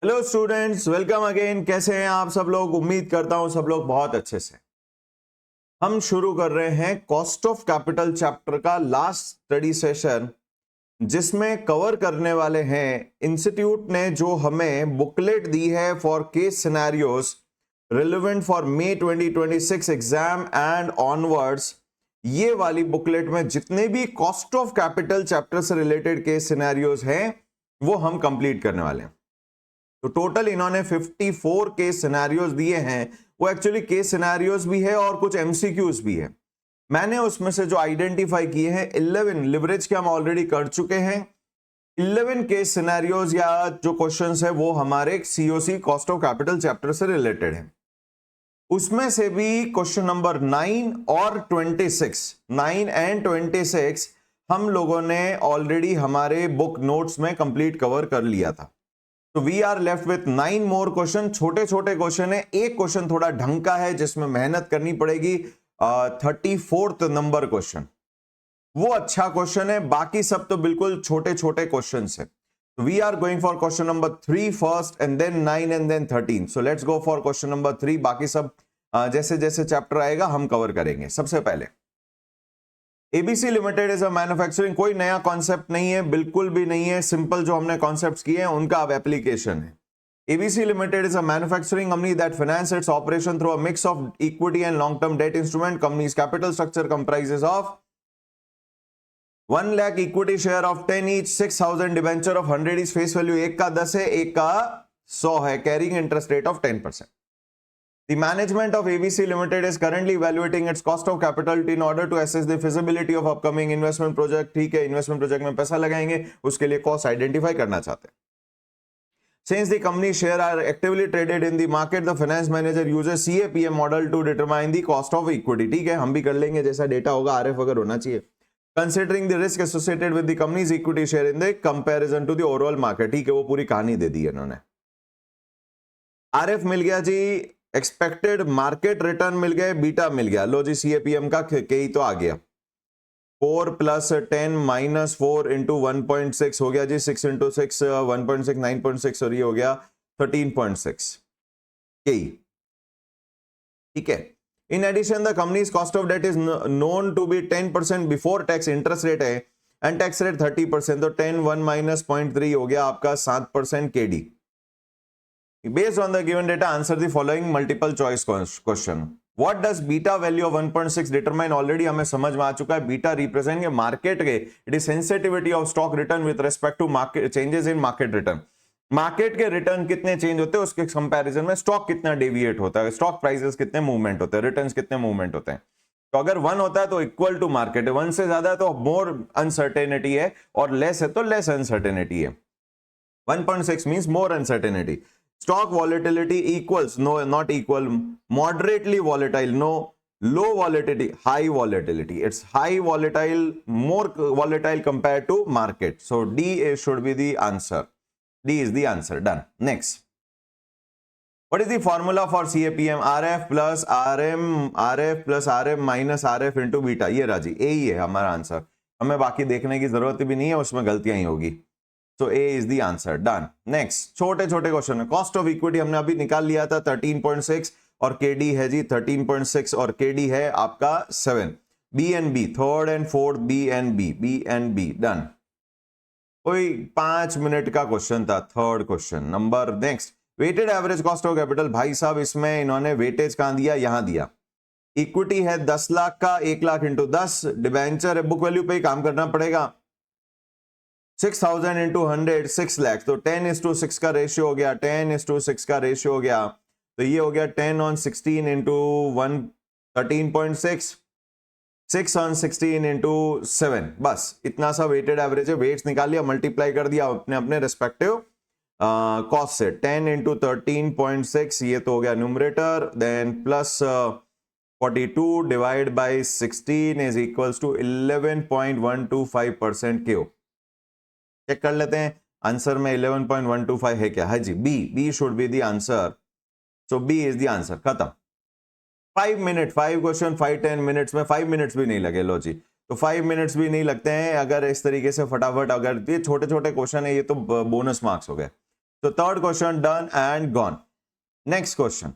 Hello students, welcome again. कैसे हैं आप सब लोग? उम्मीद करता हूं सब लोग बहुत अच्छे से। हम शुरू कर रहे हैं कॉस्ट ऑफ कैपिटल चैप्टर का लास्ट स्टडी सेशन, जिसमें कवर करने वाले हैं इंस्टीट्यूट ने जो हमें बुकलेट दी है for case scenarios relevant for May 2026 exam and onwards. ये वाली बुकलेट में जितने भी कॉस्ट ऑफ कैपिटल चैप्टर से रिलेटेड केस सिनेरियोज हैं वो हम कंप्लीट करने वाले हैं। तो टोटल इन्होंने 54 केस सिनेरियोज दिए हैं। वो एक्चुअली केस सिनेरियोज भी है और कुछ एमसीक्यूज भी है। मैंने उसमें से जो आइडेंटिफाई किए हैं 11 लिवरेज के हम ऑलरेडी कर चुके हैं। 11 केस सिनेरियोज या जो क्वेश्चंस है वो हमारे COC cost of capital chapter से रिलेटेड है। उसमें से भी क्वेश्चन नंबर 9 और 26, 9 एंड 26 हम लोगों ने ऑलरेडी हमारे बुक नोट्स में कंप्लीट कवर कर लिया था। तो we are left with 9 more question. छोटे छोटे क्वेश्चन है, एक क्वेश्चन थोड़ा ढंग का है जिसमें मेहनत करनी पड़ेगी। 34th नंबर क्वेश्चन वो अच्छा क्वेश्चन है, बाकी सब तो बिल्कुल छोटे छोटे क्वेश्चन है। तो we are going for question number 3 first and then 9 and then 13। So let's go for question number 3। बाकी सब जैसे जैसे चैप्टर आएगा हम कवर करेंगे। सबसे पहले ABC limited is a manufacturing. कोई नया कॉन्सेप्ट नहीं है, बिल्कुल भी नहीं है। सिंपल जो हमने कॉन्सेप्ट्स किए हैं उनका अब एप्लीकेशन है। ABC limited is a manufacturing company that finance its operation through a mix of equity and long term debt instrument. Companies capital structure comprises of 1 lakh equity share of 10 each, 6000 debenture of 100 is face value. एक का 10 है, एक का 100 है। Carrying interest rate of 10%। The management of ABC Limited is currently evaluating its cost of capital in order to assess the feasibility of upcoming investment project। ठीक है, investment project में पैसा लगाएंगे, उसके लिए कॉस्ट आइडेंटिफाई करना चाहते हैं। Since the company share are actively traded in the market, the finance manager uses CAPM model to determine the cost of equity। ठीक है, हम भी कर लेंगे, जैसा डेटा होगा आरएफ अगर होना चाहिए। Considering the risk associated with the company's equity share in the comparison to the overall market। ठीक है, वो पूरी कहानी दे दी है इन्होंने। आरएफ मिल गया जी, एक्सपेक्टेड मार्केट रिटर्न मिल गए, बीटा मिल गया। लो जी, सीएपीएम का कई तो आ गया। 4 + 10 - 4 × 1.6 हो गया जी। 6 × 6 1.6 9.6 और ये हो गया 13.6 कई। ठीक है। In addition the company's cost of debt is known to be 10% before tax. Interest rate है एंड टैक्स रेट 30%। तो 10 1 - 0.3 हो गया आपका 7% KD. Based on the given data, answer the following multiple choice question. What does beta value of 1.6 determine? Already हमें समझ में आ चुका है। बीटा रिप्रेजेंट के मार्केट के, it is sensitivity of stock return with respect to market changes in market return. Market के return कितने चेंज होते हैं उसके कंपैरिजन में स्टॉक कितना डेविएट होता है, स्टॉक प्राइसेस कितने मूवमेंट होते हैं, रिटर्न्स कितने मूवमेंट होते हैं। तो अगर 1 होता है तो इक्वल टू मार्केट है, 1 से ज्यादा है तो मोर अनसर्टेनिटी है, और लेस है तो लेस अनसर्टेनिटी है। 1.6 means more uncertainty. Stock volatility equals, no, not equal, moderately volatile, no, low volatility, high volatility. It's high volatile, more volatile compared to market. So D should be the answer. D is the answer. Done. Next. What is the formula for CAPM? RF plus RM minus RF into beta. ये राजी, A ही है हमारा answer. हमें बाकी देखने की जरूरत भी नहीं है, उसमें गलतियां ही होगी। So A is the answer. Done. Next, छोटे छोटे क्वेश्चन है। कॉस्ट ऑफ इक्विटी हमने अभी निकाल लिया था 13.6 और केडी है जी 13.6 और केडी है आपका 7। B and B, third and fourth, B and B. Done. कोई 5 मिनट का क्वेश्चन था। Third question number next, weighted average cost of capital. भाई साहब इसमें इन्होंने वेटेज कहां दिया, यहां दिया। इक्विटी है 10 लाख का, 1 लाख इंटू 10। डिबेंचर है, बुक वैल्यू पे ही काम करना पड़ेगा। 6000 × 100 6 लाख। तो 10:6 का रेशियो हो गया, 10:6 का रेशियो हो गया। तो ये हो गया 10/16 × 1 13.6, 6/16 × 7। बस इतना सा वेटेड एवरेज है। वेट्स निकाल लिया, मल्टीप्लाई कर दिया अपने अपने रेस्पेक्टिव कॉस्ट से। 10 × 13.6 ये तो हो गया numerator, then plus 42 divide by 16 is equals to 11.125% Q. Check कर लेते हैं आंसर में 11.125 है क्या? है जी, B should be the answer. So B is the answer. खत्म। 5 मिनट, 5 क्वेश्चन 5-10 मिनट्स में 5 मिनट्स भी नहीं लगे। लो जी, तो 5 मिनट्स भी नहीं लगते हैं अगर इस तरीके से फटाफट, अगर ये छोटे छोटे क्वेश्चन है ये तो बोनस मार्क्स हो गए। तो third question done and gone. Next question,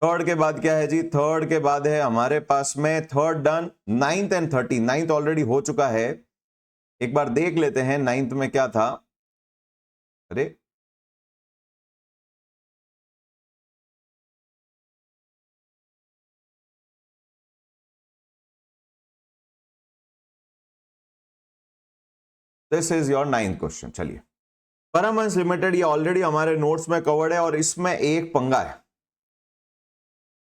third के बाद क्या है जी? थर्ड के बाद है हमारे पास में third done, ninth and 13। Ninth already हो चुका है, एक बार देख लेते हैं नाइन्थ में क्या था। अरे this is your ninth question. चलिए, परमहंस लिमिटेड, ये ऑलरेडी हमारे नोट्स में कवर्ड है और इसमें एक पंगा है।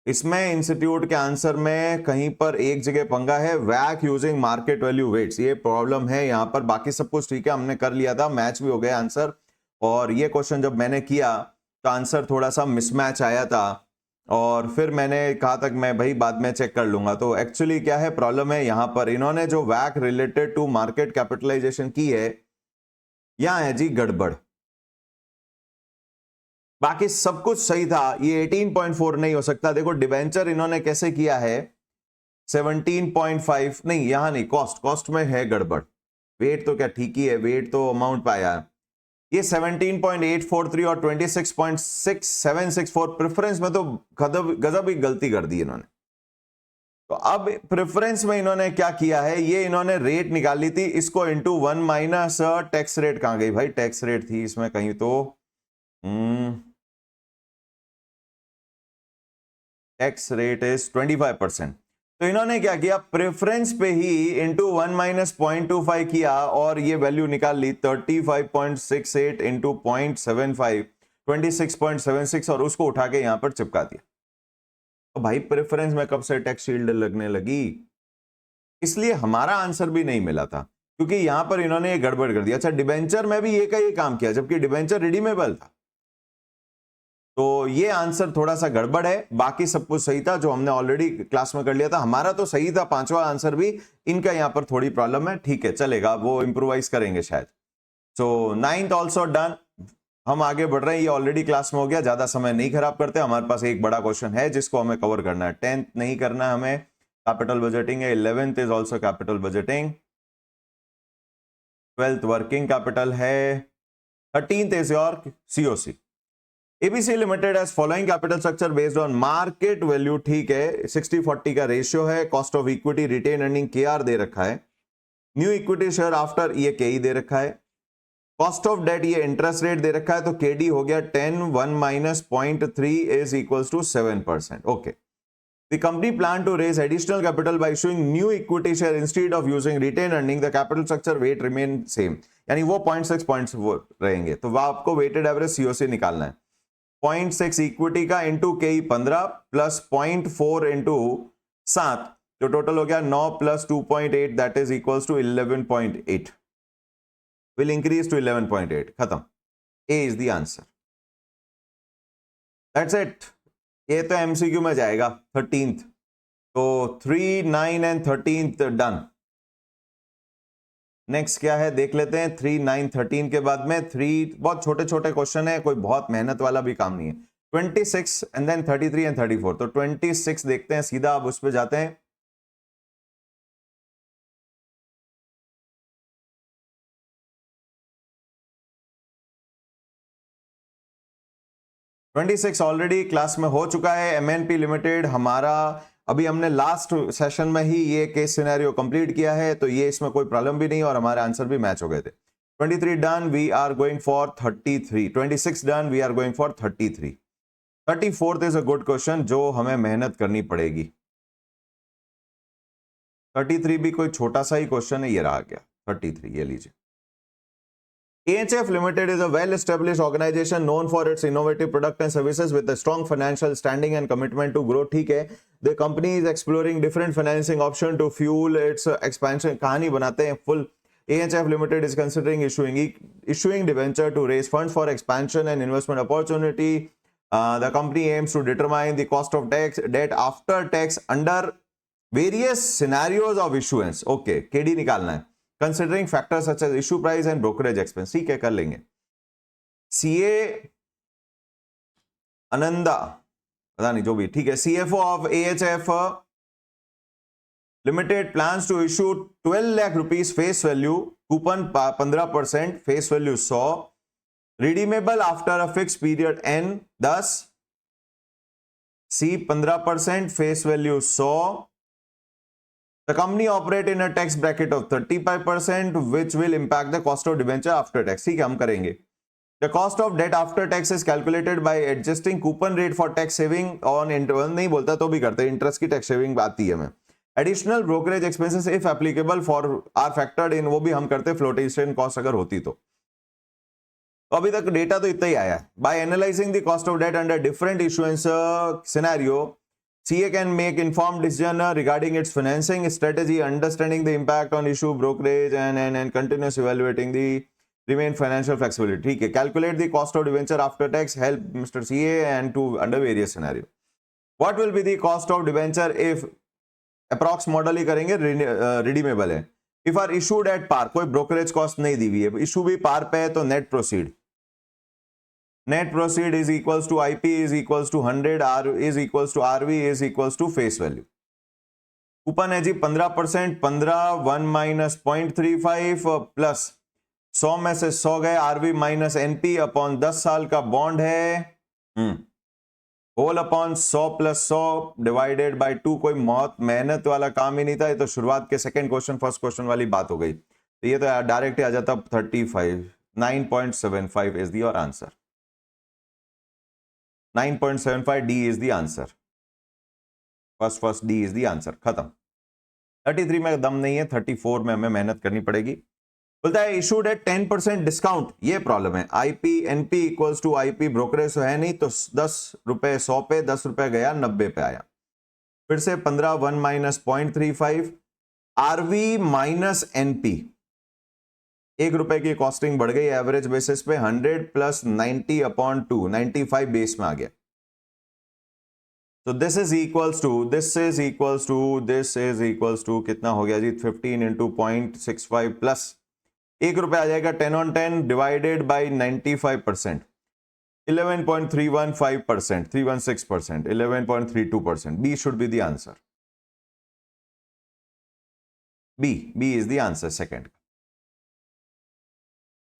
इसमें इंस्टीट्यूट के आंसर में कहीं पर एक जगह पंगा है, वैक यूजिंग मार्केट वैल्यू वेट्स, ये प्रॉब्लम है यहां पर। बाकी सब कुछ ठीक है, हमने कर लिया था, मैच भी हो गया आंसर। और ये क्वेश्चन जब मैंने किया तो आंसर थोड़ा सा मिसमैच आया था और फिर मैंने कहा तक मैं भाई बाद में चेक कर लूंगा। तो एक्चुअली क्या है प्रॉब्लम है, यहां पर इन्होंने जो वैक रिलेटेड टू मार्केट कैपिटलाइजेशन की है, यहां है जी गड़बड़। बाकी सब कुछ सही था, ये 18.4 नहीं हो सकता। देखो डिबेंचर इन्होंने कैसे किया है, 17.5 नहीं, यहां नहीं, कॉस्ट में है गड़बड़। वेट तो क्या ठीक ही है, वेट तो अमाउंट पाया है। ये 17.843 और 26.6764 प्रेफरेंस में तो गजब ही गलती कर दी इन्होंने। तो अब प्रेफरेंस में इन्होंने क्या किया है, ये इन्होंने रेट निकाल ली थी, इसको इंटू 1 माइनस टैक्स रेट। कहां गई भाई टैक्स रेट? थी इसमें कहीं तो टैक्स रेट इज 25%। तो इन्होंने क्या किया, प्रेफरेंस पे ही इंटू 1 माइनस 0.25 किया और ये वैल्यू निकाल ली 35.68 इंटू 0.75, 26.76, और उसको उठा के यहां पर चिपका दिया। तो भाई प्रेफरेंस में कब से टैक्स शील्ड लगने लगी, इसलिए हमारा आंसर भी नहीं मिला था, क्योंकि यहां पर इन्होंने ये गड़बड़ कर दिया। अच्छा, डिबेंचर में भी ये का ये काम किया, जबकि डिबेंचर रिडीमेबल था। तो ये आंसर थोड़ा सा गड़बड़ है, बाकी सब कुछ सही था जो हमने ऑलरेडी क्लास में कर लिया था। हमारा तो सही था, पांचवा आंसर भी, इनका यहां पर थोड़ी प्रॉब्लम है, ठीक है चलेगा, वो इंप्रोवाइज करेंगे शायद। So ninth also done. हम आगे बढ़ रहे हैं, ये ऑलरेडी क्लास में हो गया, ज्यादा समय नहीं खराब करते। हमारे पास एक बड़ा क्वेश्चन है जिसको हमें कवर करना है। 10th नहीं करना है हमें, कैपिटल बजटिंग है। 11th is also capital budgeting. 12th working capital है। 13th is your COC. ABC limited has following capital structure based on market value, ठीक है, 60-40 का रेशियो है। Cost of equity retained earning KR दे रखा है। New equity share after ये केई दे रखा है। कॉस्ट ऑफ डेट ये इंटरेस्ट रेट दे रखा है, तो केडी हो गया 10, 1 minus 0.3 is equals to 7%। Okay, the company plan to raise additional capital by issuing new equity share instead of using retained earning, the capital structure weight remain same, यानी वो 0.6 points रहेंगे। तो वह आपको वेटेड एवरेज सीओसी निकालना है। 0.6 equity का into के 15 प्लस 0.4 इंटू 7, जो टोटल हो गया 9 plus 2.8, that is equals to 11.8, will increase to 11.8। खत्म, A is the answer, that's it. ये तो एमसीक्यू में जाएगा 13th। तो 3, 9 एंड 13th डन। नेक्स्ट क्या है देख लेते हैं। 3, 9, 13 के बाद में 3 बहुत छोटे छोटे क्वेश्चन है, कोई बहुत मेहनत वाला भी काम नहीं है। 26 एंड देन 33 एंड 34। तो 26 देखते हैं, सीधा अब उस पर जाते हैं। ऑलरेडी क्लास में हो चुका है। एमएनपी लिमिटेड हमारा अभी हमने लास्ट सेशन में ही ये केस सिनेरियो कंप्लीट किया है, तो ये इसमें कोई प्रॉब्लम भी नहीं और हमारे आंसर भी मैच हो गए थे। 23 done, we are going for 33। 26 done, we are going for 33। 34th is a good question जो हमें मेहनत करनी पड़ेगी। 33 भी कोई छोटा सा ही क्वेश्चन है, ये रहा गया 33, ये लीजिए। AHF Limited is a well-established organization known for its innovative product and services with a strong financial standing and commitment to grow. ठीक है, the company is exploring different financing option to fuel its expansion. कहानी बनाते हैं full. AHF Limited is considering issuing debenture to raise funds for expansion and investment opportunity. The company aims to determine the cost of debt after tax under various scenarios of issuance. Okay, KD निकालना है, considering factors such as issue price and brokerage expense. ठीक है, कर लेंगे। CA Ananda, पता नहीं जो भी, ठीक है, CFO of AHF Limited plans to issue 12 lakh rupees face value, coupon 15%, face value 100, redeemable after a fix period n 10, C 15%, face value 100. The company operate in a tax bracket of 35%, which will impact the cost of debenture after tax. ठीक है, हम करेंगे. The cost of debt after tax is calculated by adjusting coupon rate for tax saving on interval. नहीं बोलता तो भी करते, interest की टैक्स सेविंग आती है हमें. Additional brokerage expenses if applicable for are factored in, वो भी हम करते, flotation cost अगर होती तो अभी तक डेटा तो इतना ही आया है. By analyzing the cost of debt under different issuance scenario, CA can make informed decision regarding its financing strategy, understanding the impact on issue brokerage and continuous evaluating the remain financial flexibility. ठीक है, calculate the cost of debenture after tax, help Mr. CA and to under various scenario. What will be the cost of debenture if approx model ही करेंगे, redeemable है. If are issued at par, कोई brokerage cost नहीं दी हुई है, issue भी par पे है तो net proceed. Net proceed is equals to IP is equals to 100, R is equals to RV is equals to face value. Coupon है जी 15%, 15 1 minus 0.35 plus 100 में से 100 गए, RV माइनस NP अपॉन 10 साल का बॉन्ड है, whole upon 100 plus 100 divided by 2. कोई बहुत मेहनत वाला काम ही नहीं था, ये तो शुरुआत के सेकंड क्वेश्चन फर्स्ट क्वेश्चन वाली बात हो गई. तो ये तो डायरेक्ट ही आ जाता 35. 9.75 is the your answer. 9.75 D is the answer. First D is the answer. खत्म. 33 में दम नहीं है, 34 में हमें मेहनत करनी पड़ेगी. बोलता है इशूड एट 10% डिस्काउंट. ये प्रॉब्लम है. IP NP equals to IP brokerage है नहीं, तो 10 रुपए 100 पे, 10 रुपए गया 90 पे आया. फिर से 15 1 माइनस 0.35, RV माइनस NP 1 रुपए की कॉस्टिंग बढ़ गई एवरेज बेसिस पे. 100 प्लस 90 अपॉन 2, 95 बेस में आ गया. तो दिस इज इक्वल्स टू कितना हो गया जी, 15 इंटू 0.65 प्लस 1 रुपए आ जाएगा 10 on 10 divided by 95%, 11.315%, 316%, 11.32%. B should be the answer. B is the answer, second.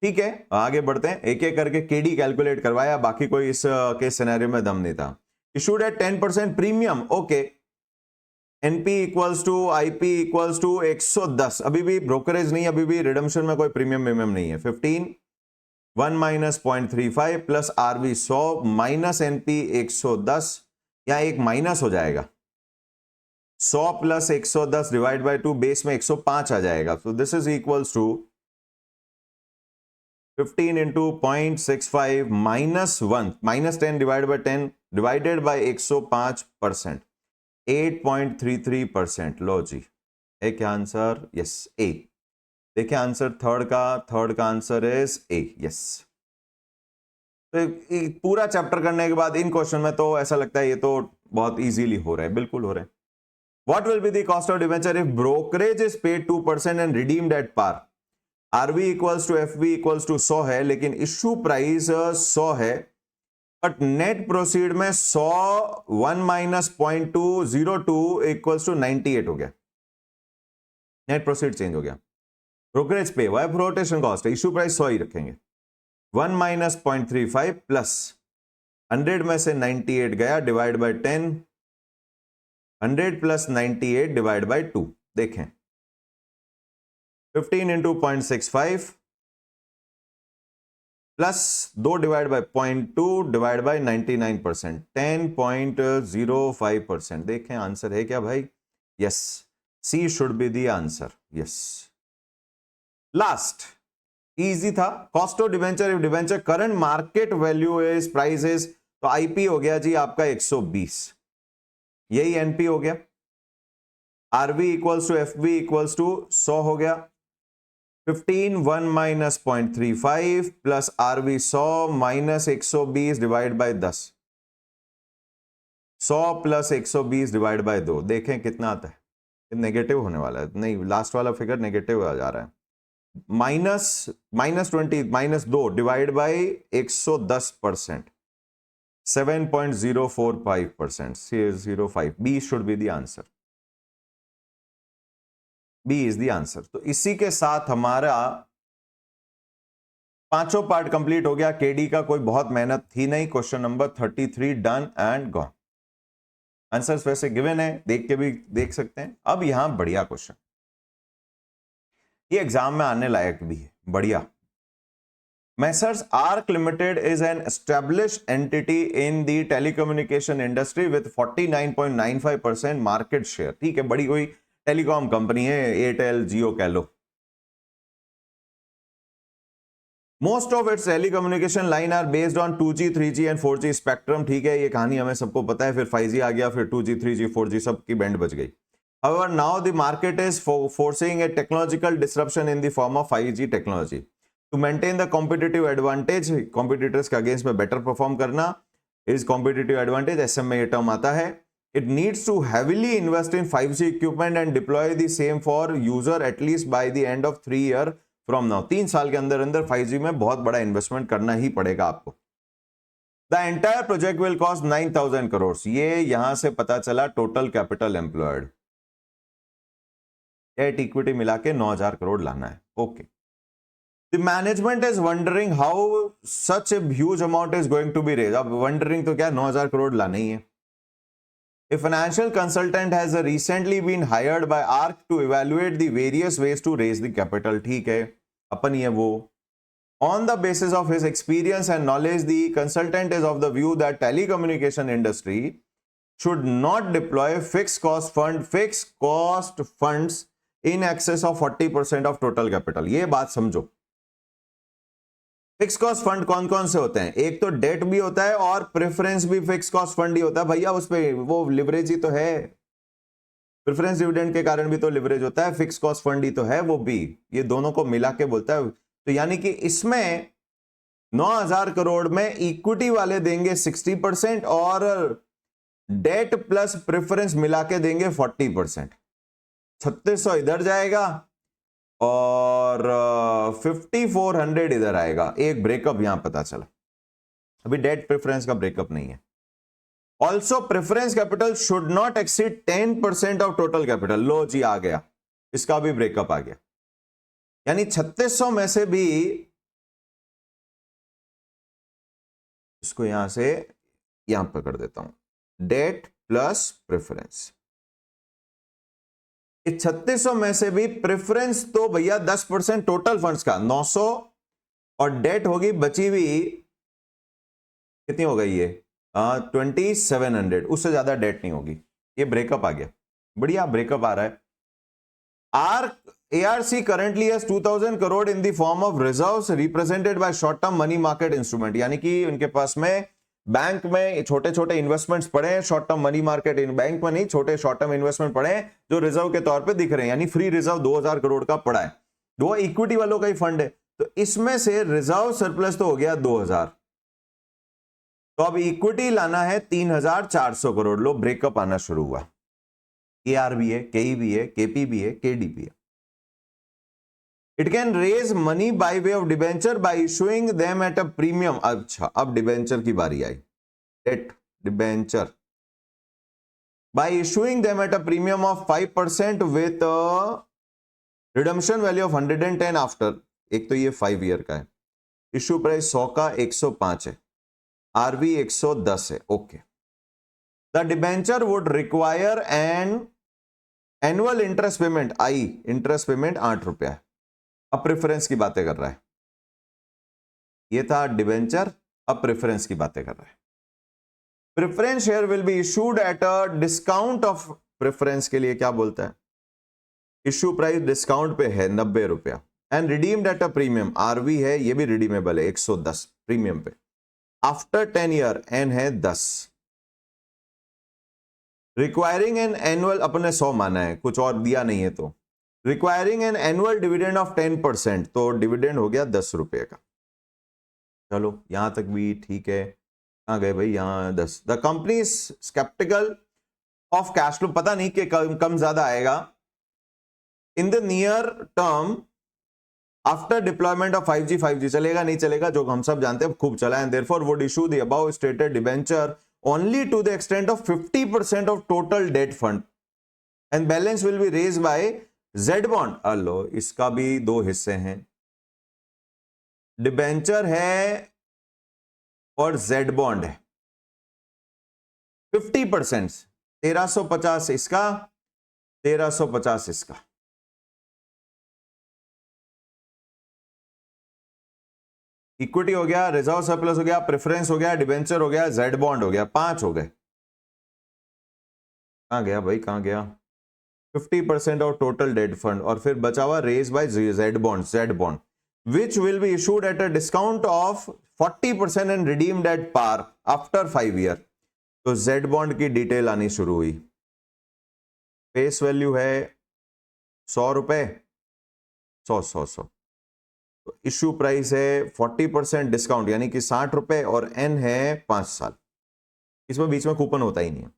ठीक है, आगे बढ़ते हैं. एक एक करके KD कैलकुलेट करवाया, बाकी कोई इस केस सिनेरियो में दम नहीं था. Issued at 10% premium. Okay, NP equals to IP equals to 110. अभी भी ब्रोकरेज नहीं, अभी भी रिडम्पशन में कोई प्रीमियम नहीं है. 15 1 minus 0.35 plus RV 100 minus NP 110. यहां एक माइनस हो जाएगा. 100 प्लस 110 डिवाइड बाई 2, बेस में 105 आ जाएगा. तो this is equals to 15 into 0.65 minus 1 minus 10 divided by 10 divided by 105%, 8.33%. लो जी, ए क्या आंसर? यस, ए. देखिए आंसर थर्ड का आंसर इज ए. यस. तो पूरा चैप्टर करने के बाद इन क्वेश्चन में तो ऐसा लगता है ये तो बहुत इजीली हो रहा है. बिल्कुल हो रहा है. What will be the cost of debenture if brokerage is paid 2% and redeemed at par? RV equals to FV equals to 100 है, लेकिन इश्यू प्राइस 100 है, बट नेट प्रोसीड में 100 1 माइनस 0.202 इक्वल्स टू 98 हो गया. नेट प्रोसीड चेंज हो गया. Brokerage pay हुआ है, फ्लोटेशन कॉस्ट है, इश्यू प्राइस 100 ही रखेंगे. 1 माइनस 0.35 प्लस 100 में से 98 गया divide by 10, 100 plus 98 divide by 2. देखें 15 into 0.65 plus 2 divide by 0.2 divide by 99%, 10.05%. देखें आंसर है क्या भाई? Yes, C should be the answer. Yes. Last easy था. Cost of debenture if debenture current market value is price is, तो IP हो गया जी आपका 120, यही NP हो गया. RV equals to FV equals to 100 हो गया. 15 1 minus 0.35 plus RV 100 minus 120 divide by 10, 100 plus 120 divide by 2. देखें कितना आता है. नेगेटिव होने वाला है. नहीं, लास्ट वाला फिगर नेगेटिव आ जा रहा है. -20 minus 2 divide bye 110%, 7.045%. 05. B should be the answer. B is the answer. तो इसी के साथ हमारा पांचों पार्ट कंप्लीट हो गया। केडी का कोई बहुत मेहनत थी नहीं। Question number 33 done and gone. Answers वैसे गिवन है, देख के भी देख सकते हैं। अब यहां बढ़िया क्वेश्चन, ये एग्जाम में आने लायक भी है, बढ़िया। Messrs ARC Limited is an established entity in the telecommunication industry with 49.95% market share। ठीक है, बड़ी कोई टेलीकॉम कंपनी है, एयरटेल जियो कह लो। Most of its telecommunication line are based on 2G, 3G and 4G spectrum। ठीक है, ये कहानी हमें सबको पता है। फिर 5G आ गया, फिर 2G, 3G, 4G सबकी बैंड बच गई। However, now the market is forcing a technological disruption in the form of 5G technology। To maintain the competitive advantage, competitors के अगेंस्ट में बेटर परफॉर्म करना is competitive advantage, SM में ये term आता है। It needs to heavily invest in 5G equipment and deploy the same for user at least by the end of 3 year from now। 3 साल के अंदर अंदर 5G में बहुत बड़ा इन्वेस्टमेंट करना ही पड़ेगा आपको। The entire project will cost 9,000 crores। ये यहां से पता चला total capital employed, debt equity मिला के 9,000 करोड़ लाना है। Okay. The management is wondering how such a huge amount is going to be raised। अब wondering तो क्या, 9,000 करोड़ लाना ही है। A financial consultant has recently been hired by ARC to evaluate the various ways to raise the capital। ठीक है, अपन ही है वो। On the basis of his experience and knowledge, the consultant is of the view that telecommunication industry should not deploy fixed cost funds in excess of 40% of total capital। ये बात समझो। Fix cost fund कौन कौन से होते हैं? एक तो डेट भी होता है और प्रेफरेंस भी फिक्स कॉस्ट फंड ही होता है भैया। उस पे वो लिवरेज ही तो है, प्रेफरेंस डिविडेंड के कारण भी तो लिवरेज होता है, फिक्स कॉस्ट फंड ही तो है वो भी। ये दोनों को मिला के बोलता है। तो यानी कि इसमें 9,000 करोड़ में इक्विटी वाले देंगे 60% और डेट प्लस प्रेफरेंस मिला के देंगे 40%। 3600 इधर जाएगा और 5400 इधर आएगा। एक ब्रेकअप यहां पता चला। अभी डेट प्रेफरेंस का ब्रेकअप नहीं है। Also preference capital should not exceed 10% of total capital. लो जी, आ गया, इसका भी ब्रेकअप आ गया। यानी 3600 में से भी, इसको यहां से यहां पर कर देता हूं, डेट प्लस प्रेफरेंस। इस 3600 में से भी प्रेफरेंस तो भैया 10% टोटल फंड्स का 900 और डेट होगी बची हुई कितनी हो गई ये 2700। उससे ज्यादा डेट नहीं होगी। ये ब्रेकअप आ गया, बढ़िया ब्रेकअप आ रहा है। ARC currently has 2,000 crore in the form of reserves represented by short term money market instrument। यानी कि उनके पास में बैंक में छोटे छोटे इन्वेस्टमेंट्स पड़े हैं, short term money market in bank में नहीं, छोटे शॉर्ट टर्म इन्वेस्टमेंट पड़े हैं जो रिजर्व के तौर पे दिख रहे हैं। यानी फ्री रिजर्व 2,000 करोड़ का पड़ा है, वो इक्विटी वालों का ही फंड है। तो इसमें से रिजर्व सरप्लस तो हो गया 2,000, तो अब इक्विटी लाना है 3,400 करोड़। लो ब्रेकअप आना शुरू हुआ। AR भी है, KE भी है, KP भी है, KD भी है। It can raise money by way of debenture by issuing them at a premium। अच्छा, अब डिबेंचर की बारी आई। Debt debenture by issuing them at a premium of 5% with a redemption value of 110 after। एक तो ये 5 ईयर का है, इश्यू प्राइस 100 का 105 है, RV 110 है। Okay. The debenture would require an annual interest payment, I interest payment 8 रुपया है। अब प्रेफरेंस की बातें कर रहा है। ये था डिबेंचर, अब प्रेफरेंस की बातें कर रहा है। Preference share will be issued at a discount of, preference के लिए क्या बोलता है, इश्यू प्राइस डिस्काउंट पे है 90 रुपया and redeemed at a premium. RV है, ये भी रिडीमेबल है 110 प्रीमियम पे। आफ्टर 10 ईयर एन है 10। रिक्वायरिंग एन एनुअल, अपने 100 माना है, कुछ और दिया नहीं है तो। Requiring an annual dividend of 10%, तो डिविडेंड हो गया 10 रुपए का। चलो यहां तक भी ठीक है। कहां गए भाई, यहां 10। The company sceptical of cash flow, पता नहीं कि कम ज्यादा आएगा in the near term after deployment of 5G। 5G चलेगा नहीं चलेगा जो हम सब जानते हैं, खूब चला है। Therefore would issue the above stated debenture only to the extent of 50% of total debt fund and balance will be raise by Z bond. लो, इसका भी 2 हिस्से हैं। डिबेंचर है और जेड बॉन्ड है 50%, 1350 इसका, 1350 इसका। इक्विटी हो गया, रिजर्व सरप्लस हो गया, प्रेफरेंस हो गया, डिबेंचर हो गया, जेड बॉन्ड हो गया, 5 हो गए। कहां गया भाई, कहां गया? 50% ऑफ टोटल डेट फंड, और फिर बचा हुआ raise by Z bond which will be issued at a discount of 40% and redeemed at par after 5 year। तो जेड बॉन्ड की डिटेल आनी शुरू हुई। फेस वैल्यू है 100 रुपए, 100 तो इश्यू प्राइस है 40% डिस्काउंट यानी कि 60 रुपए, और एन है 5 साल। इसमें बीच में कूपन होता ही नहीं है।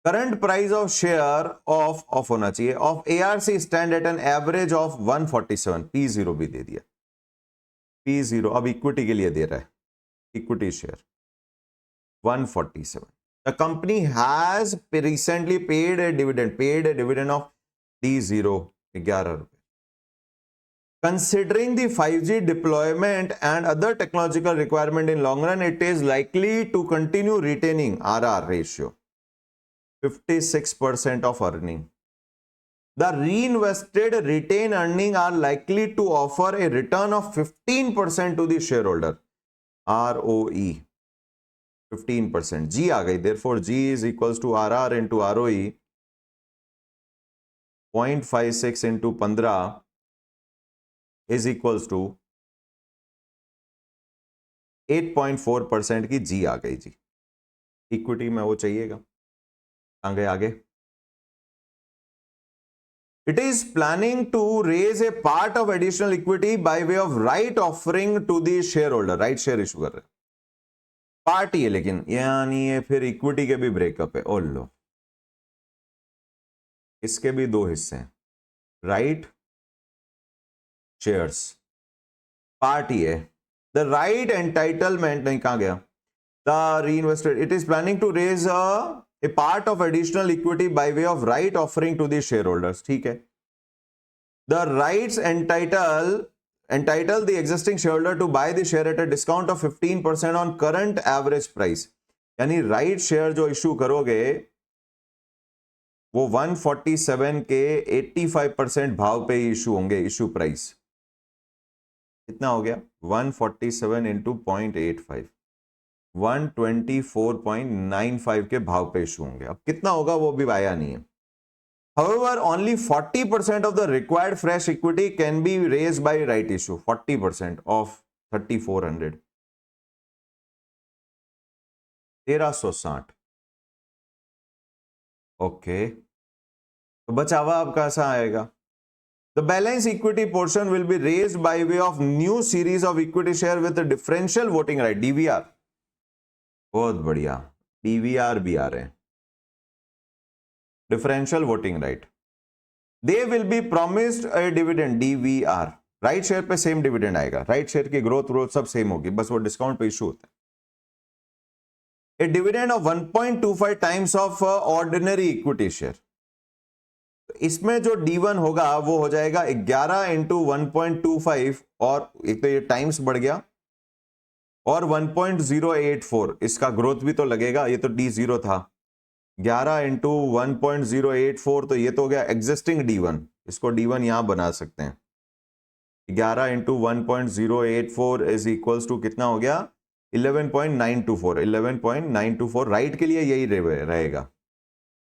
Current price of share of होना चाहिए of ARC stand at an average of 147। P0 भी दे दिया, P0 अब इक्विटी के लिए दे रहा है, equity share 147। The company has recently paid A dividend of D0 11 रुपए। Considering the 5G deployment and other technological requirement in long run, it is likely to continue retaining RR ratio 56% of earning. The reinvested retained earning are likely to offer a return of 15% to the shareholder, ROE 15%। G आ गई, therefore G is equals to RR into ROE 0.56 into 15 is equals to 8.4% की जी आ गई जी। Equity में वो चाहिएगा, आगे it is planning to raise a part of additional equity by way of right offering to the shareholder. Right share issue कर रहे, party है लेकिन, यानी ये फिर इक्विटी के भी ब्रेकअप है। ओ लो, इसके भी दो हिस्से हैं, राइट शेयर्स, पार्टी है। द राइट एंटाइटलमेंट नहीं, कहां गया? The reinvested, it is planning to raise a part of additional equity by way of right offering to the shareholders। ठीक है, the rights entitle the existing shareholder to buy the share at a discount of 15% on current average price। यानी right share जो issue करोगे वो 147 के 85% भाव पे issue होंगे। इशू प्राइस कितना हो गया? 147 इंटू 0.85, 124.95 के भाव पे इशू होंगे। अब कितना होगा वो भी आया नहीं है। However, only 40% of the required fresh equity can be raised by right issue। 40% of 3400, 1360। Okay, तो बचा हुआ अब कैसा आएगा? The balance equity portion will be raised by way of new series of equity share with a differential voting right, DVR। बहुत बढ़िया, DVR भी आ रहे हैं, differential voting right. They will be promised a dividend, DVR. Right share पे same dividend आएगा, right share की growth सब सेम होगी, बस वो डिस्काउंट पे इशू होता है। A dividend of 1.25 times of ordinary equity share. इसमें जो D1 होगा वो हो जाएगा 11 इंटू 1.25, और एक तो ये टाइम्स बढ़ गया, और 1.084, इसका ग्रोथ भी तो लगेगा, ये तो D0 था। 11 इंटू 1.084, तो ये तो हो गया एग्जिस्टिंग D1, इसको D1 यहां बना सकते हैं। 11 इंटू 1.084 इज इक्वल्स टू कितना हो गया? 11.924। 11.924 राइट के लिए यही रहेगा,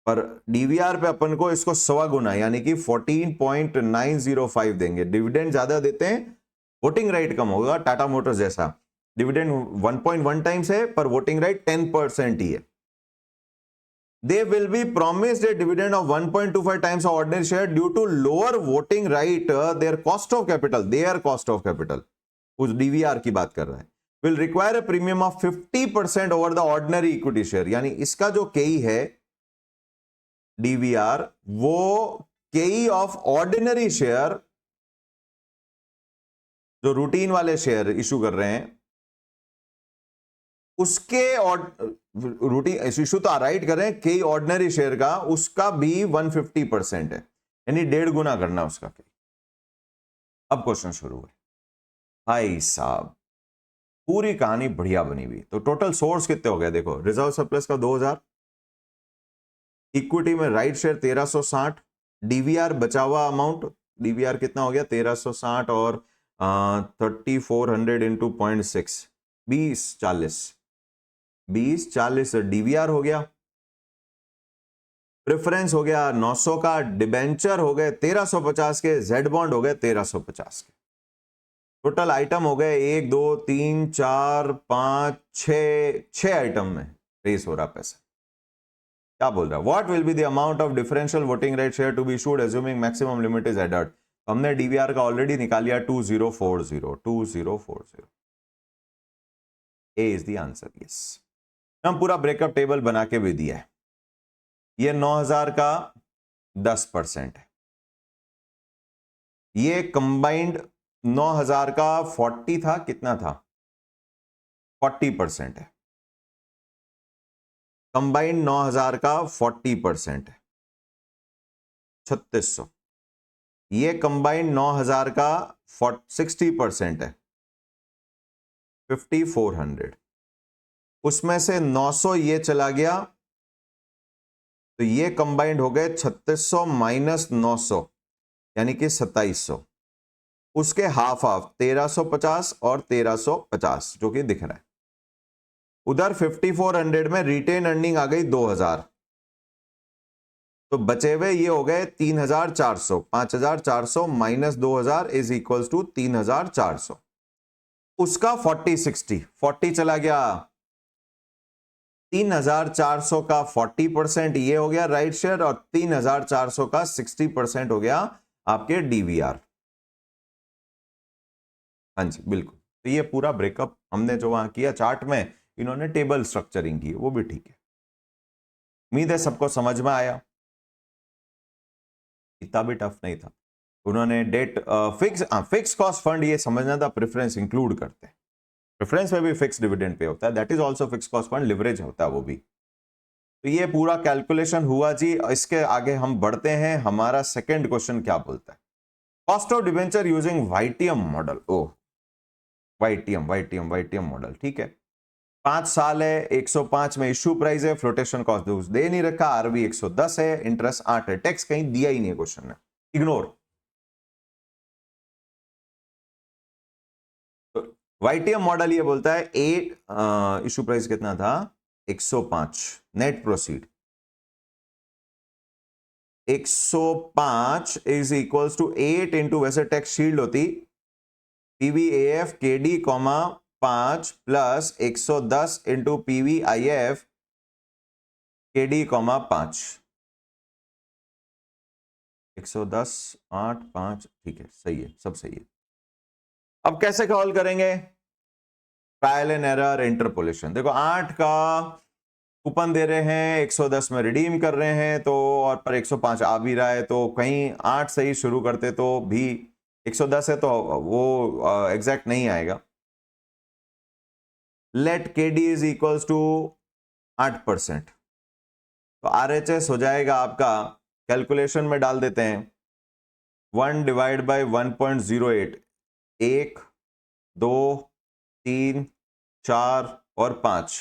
पर डीवीआर पे अपन को इसको 1.25 गुना यानी कि 14.905 देंगे। डिविडेंड ज्यादा देते हैं, वोटिंग राइट कम होगा, टाटा मोटर्स जैसा। डिविडेंड 1.1 टाइम्स है पर वोटिंग राइट 10% ही है। They will be promised a dividend of 1.25 times of ordinary share due to lower voting right, their cost of capital, उस DVR की बात कर रहा है, will require a premium of 50% over the ordinary equity share। यानी इसका जो KE है DVR, वो KE ऑफ ऑर्डिनरी शेयर, जो रूटीन वाले शेयर इशू कर रहे हैं उसके, और रूटीन इशू तो राइट कर रहे हैं, के ऑर्डिनरी शेयर का, उसका भी 150% है, यानी 1.5 गुना करना उसका। अब क्वेश्चन शुरू हुए। भाई साहब पूरी कहानी बढ़िया बनी हुई। तो टोटल सोर्स कितने हो गए देखो, रिजर्व सरप्लस का 2000, इक्विटी में राइट शेयर 1360, डीवीआर बचा हुआ अमाउंट, डीवीआर कितना हो गया 1360 और 3400 इंटू 0.6, 20 40 डीवीआर हो गया, प्रेफरेंस हो गया 900 का, डिबेंचर हो गए 1350 के, जेड बॉन्ड हो गए 1350 के। टोटल आइटम हो गए 1 2 3 4 5 6 आइटम में रेस हो रहा पैसा। क्या बोल रहा है, what will be the amount of differential voting right share to be issued assuming maximum limit is adhered. तो हमने डीवीआर का ऑलरेडी निकाल लिया 2040 A is the answer. Yes, हम पूरा ब्रेकअप टेबल बना के भी दिया है। ये 9000 का 10% है, ये कंबाइंड 9000 का 40 था, कितना था 40% है, कंबाइंड 9000 का 40% है 3600। ये कंबाइंड 9000 का 60% है 5400। उसमें से 900 ये चला गया, तो ये कंबाइंड हो गए 3600 माइनस 900 यानी कि 2700। उसके हाफ हाफ 1350 और 1350 जो कि दिख रहा है। उधर 5400 में रिटेन अर्निंग आ गई 2000, तो बचे हुए ये हो गए 3400। 5400 माइनस 2000 इज इक्वल्स टू 3400। उसका 40 चला गया, 3400 का 40% ये हो गया राइट शेयर, और 3400 का 60% हो गया आपके डीवीआर। हाँ जी बिल्कुल। तो ये पूरा ब्रेकअप हमने जो वहां किया चार्ट में, इन्होंने टेबल स्ट्रक्चरिंग की, वो भी ठीक है। उम्मीद है सबको समझ में आया, इतना भी टफ नहीं था। उन्होंने डेट फिक्स कॉस्ट फंड ये समझना था, प्रेफरेंस इंक्लूड करते हैं, प्रेफरेंस में भी फिक्स डिविडेंड पे होता है, that is also fix cost fund, leverage होता है वो भी। तो ये पूरा कैलकुलेशन हुआ जी। इसके आगे हम बढ़ते हैं, हमारा सेकंड क्वेश्चन क्या बोलता है, cost of debenture using YTM model. Oh, YTM model, ठीक है। 5 साल है, 105 में इश्यू प्राइस है, फ्लोटेशन कॉस्ट दे नहीं रखा, आरबी 110 है, इंटरेस्ट 8 है, टैक्स कहीं दिया ही नहीं है क्वेश्चन ने, इग्नोर। वाईटीएम मॉडल ये बोलता है 8 इश्यू प्राइस कितना था 105, net proceed 105 is equals to 8 into, वैसे टैक्स शील्ड होती PVAF KD comma 5 plus 110 into PVIF KD comma 5, 110 8 5, ठीक है, सही है, सब सही है। अब कैसे कॉल करेंगे, ट्रायल एंड एरर इंटरपोलेशन। देखो 8 का कूपन दे रहे हैं, 110 में रिडीम कर रहे हैं, तो और पर 105 आ भी रहा है, तो कहीं 8 से ही शुरू करते तो भी 110 है तो वो एग्जैक्ट नहीं आएगा। लेट के डी इज इक्वल्स टू 8%, तो RHS हो जाएगा आपका, कैलकुलेशन में डाल देते हैं 1 डिवाइड बाई 1.08, 1 2 3 4 और 5,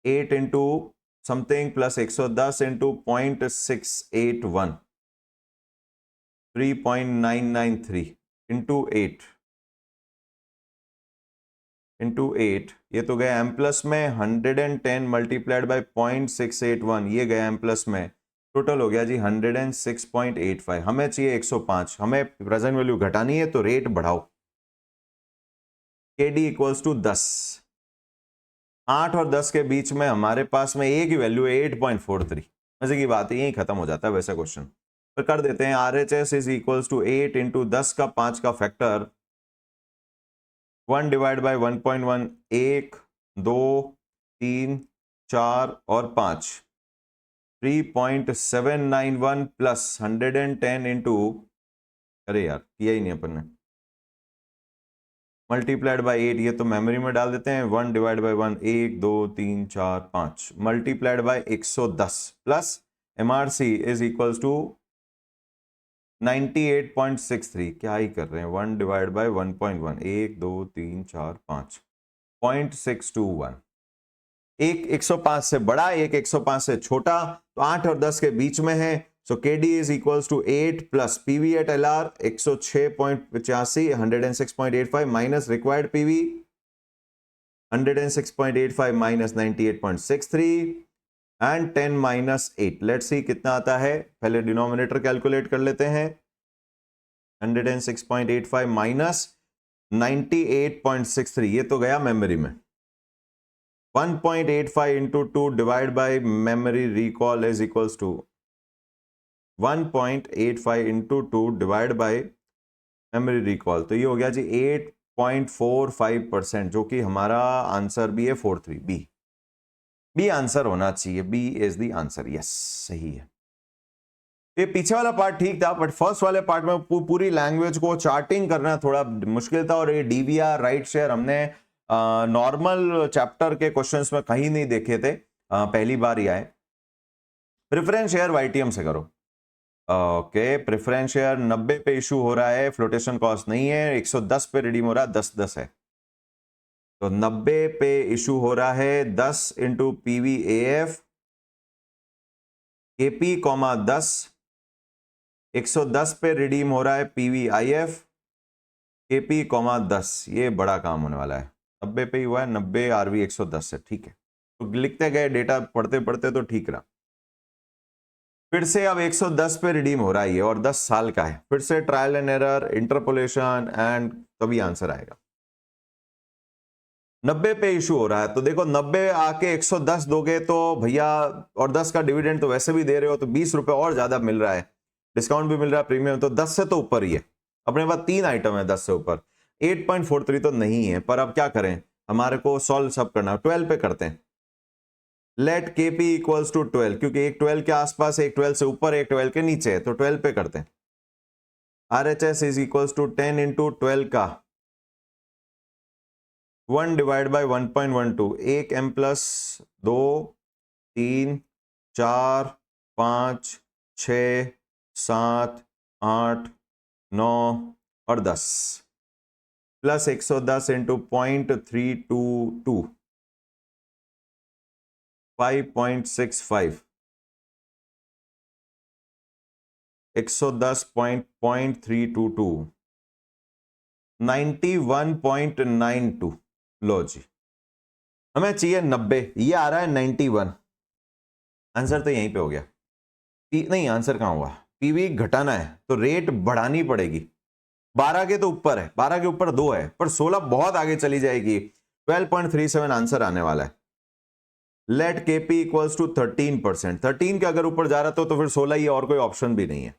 8 into something plus 110 into 0.681, 3.993 into 8, ये तो गया एम प्लस में, 110 मल्टीप्लाइड बाई 0.681, ये गया एम प्लस में, टोटल हो गया जी 106.85। हमें चाहिए 105, हमें प्रेजेंट वैल्यू घटानी है तो रेट बढ़ाओ। के डी इक्वल्स टू 10, 8 और 10 के बीच में हमारे पास में एक ही वैल्यू है 8.43। मजे की बात है, यही खत्म हो जाता है वैसा क्वेश्चन। तो कर देते हैं RHS is equals to 8 into 10 का 5 का फैक्टर, 1 डिवाइड बाई 1.1, 1 2 3 4 और 5, 3.791 प्लस 110 इंटू, अरे यार किया ही नहीं अपन ने, मल्टीप्लाइड बाई 8, ये तो मेमोरी में डाल देते हैं, 1 divide by 1, 1 2 3 4 5 multiplied by 110 plus MRC is equals to 98.63, क्या ही कर रहे हैं, 1 डिवाइड बाय 1.1, 1 2 3 4 5, 0.621। एक 105 से बड़ा, एक 105 से छोटा, तो 8 और 10 के बीच में है। So KD is equals to 8 plus PV at LR 106.85, 106.85 minus required PV 106.85 minus 98.63 and 10 minus 8। Let's see कितना आता है, पहले डिनोमिनेटर कैलकुलेट कर लेते हैं। 106.85 माइनस 98.63, ये तो गया मेमोरी में। 1.85 into 2 divided by memory recall is equals to 1.85 into 2 divided by memory recall, तो ये हो गया जी 8.45%, जो कि हमारा आंसर भी है 43, बी आंसर होना चाहिए। B is the answer, yes सही है। ये पीछे वाला पार्ट ठीक था, बट फर्स्ट वाले पार्ट में पूरी लैंग्वेज को चार्टिंग करना थोड़ा मुश्किल था। और ये DVR राइट शेयर हमने नॉर्मल चैप्टर के क्वेश्चंस में कहीं नहीं देखे थे, पहली बार ही आए। प्रेफरेंस शेयर YTM से करो। ओके, प्रेफरेंस शेयर 90 पे इशू हो रहा है, फ्लोटेशन कॉस्ट नहीं है, 110 पे रिडीम हो रहा है, 10-10 है, तो 90 पे इशू हो रहा है 10 इंटू PVAF KP, 10, 110 पे रिडीम हो रहा है PVIF KP, 10। ये बड़ा काम होने वाला है। 90 पे ही हुआ है, 90 RV 110 है, ठीक है। तो लिखते गए, डेटा पढ़ते पढ़ते तो ठीक रहा। फिर से अब 110 पे रिडीम हो रहा है ये, और 10 साल का है। फिर से trial and error, interpolation and तभी आंसर आएगा। 90 पे इशू हो रहा है, तो देखो 90 आके 110 दोगे तो भैया, और 10 का डिविडेंड तो वैसे भी दे रहे हो, तो 20 रुपए और ज्यादा मिल रहा है, डिस्काउंट भी मिल रहा है, प्रीमियम, तो 10 से तो ऊपर ही है। अपने पास 3 आइटम है 10 से ऊपर। 8.43 तो नहीं है, पर अब क्या करें, हमारे को सॉल्व सब करना। 12 पे करते हैं। लेट KP इक्वल्स टू 12, क्योंकि एक 12 के आसपास, एक 12 से ऊपर, एक 12 के नीचे है, तो 12 पे करते हैं। RHS is equals to 10 into 12 का 1 डिवाइड बाई 1.12, 1 M प्लस 2 3 4 5 6 7 8 9 और 10 प्लस 110 इंटू 0.322, 5.65, 110.322, 91.92। लो जी, हमें चाहिए 90, ये आ रहा है 91। आंसर तो यहीं पे हो गया। नहीं, आंसर कहां हुआ, PV घटाना है तो रेट बढ़ानी पड़ेगी। 12 के तो ऊपर है, 12 के ऊपर 2 है, पर 16 बहुत आगे चली जाएगी। 12.37 आंसर आने वाला है। लेट KP इक्वल्स टू 13%, 13 के अगर ऊपर जा रहा तो फिर 16 ही, और कोई ऑप्शन भी नहीं है।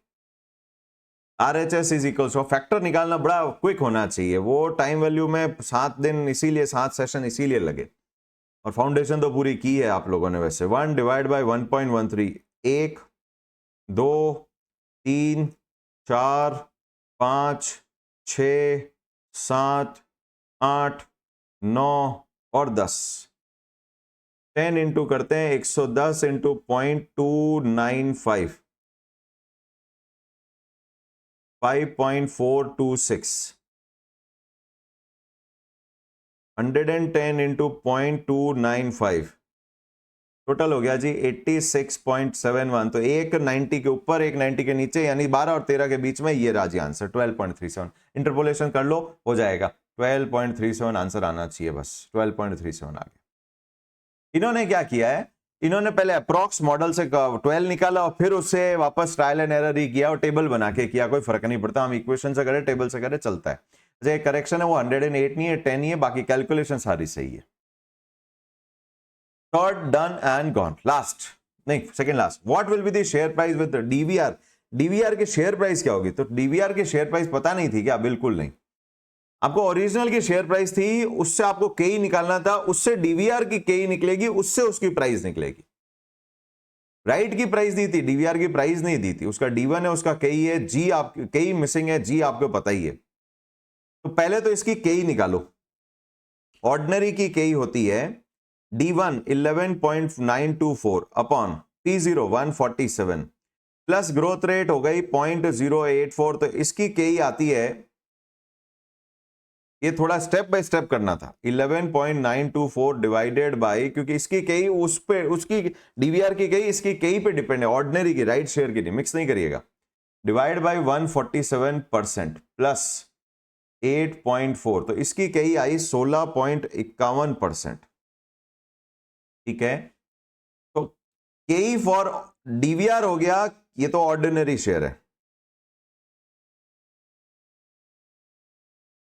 RHS इज इक्वल्स, फैक्टर निकालना बड़ा क्विक होना चाहिए, वो टाइम वैल्यू में 7 दिन, इसीलिए 7 सेशन इसीलिए लगे, और फाउंडेशन तो पूरी की है आप लोगों ने वैसे। 1 डिवाइड बाई 1.13, 1 2 3 4 5 6 7 8 9 और 10, 10 इंटू करते हैं, 110 इंटू 0.295, 5.426, 110 इंटू 0.295, टोटल हो गया जी 86.71। तो एक 90 के ऊपर, एक 90 के नीचे, यानी 12 और 13 के बीच में, ये राजी आंसर 12.37। इंटरपोलेशन कर लो, हो जाएगा 12.37 आंसर आना चाहिए, बस 12.37 आ गया। इन्होंने क्या किया है, इन्होंने पहले अप्रॉक्स मॉडल से 12 निकाला और फिर उससे वापस ट्रायल एंड एरर ही किया और टेबल बना के किया, कोई फर्क नहीं पड़ता, हम इक्वेशन से करें, टेबल से करें, चलता है। जो करेक्शन है वो 108 नहीं है, 10 ही है, बाकी कैलकुलेशन सारी सही है। Third done and gone. Last नहीं, second last. What will be the share price with DVR? DVR के शेयर प्राइस क्या होगी? तो DVR के शेयर प्राइस पता नहीं थी क्या? बिल्कुल नहीं। आपको ओरिजिनल की शेयर प्राइस थी, उससे आपको KE निकालना था, उससे DVR की KE निकलेगी, उससे उसकी प्राइस निकलेगी। राइट की प्राइस दी थी, DVR की प्राइस नहीं दी थी। उसका D1 है, उसका KE है, G आप KE मिसिंग है, G आपको पता ही है। तो पहले तो इसकी KE निकालो। ऑर्डिनरी की KE होती है D1 11.924 upon P0 147, plus growth rate हो गई 0.084, तो इसकी केई आती है, ये थोड़ा स्टेप बाय स्टेप करना था, 11.924 डिवाइडेड बाय, क्योंकि इसकी केई उस पे, उसकी डीवीआर की केई इसकी केई पे डिपेंड है, ऑर्डिनरी की, राइट शेयर की नहीं, मिक्स नहीं करिएगा, डिवाइड बाय 147% प्लस 8.4, तो इसकी केई आई 16.51%। ठीक है, तो केई फॉर डीवीआर हो गया, ये तो ऑर्डिनरी शेयर है,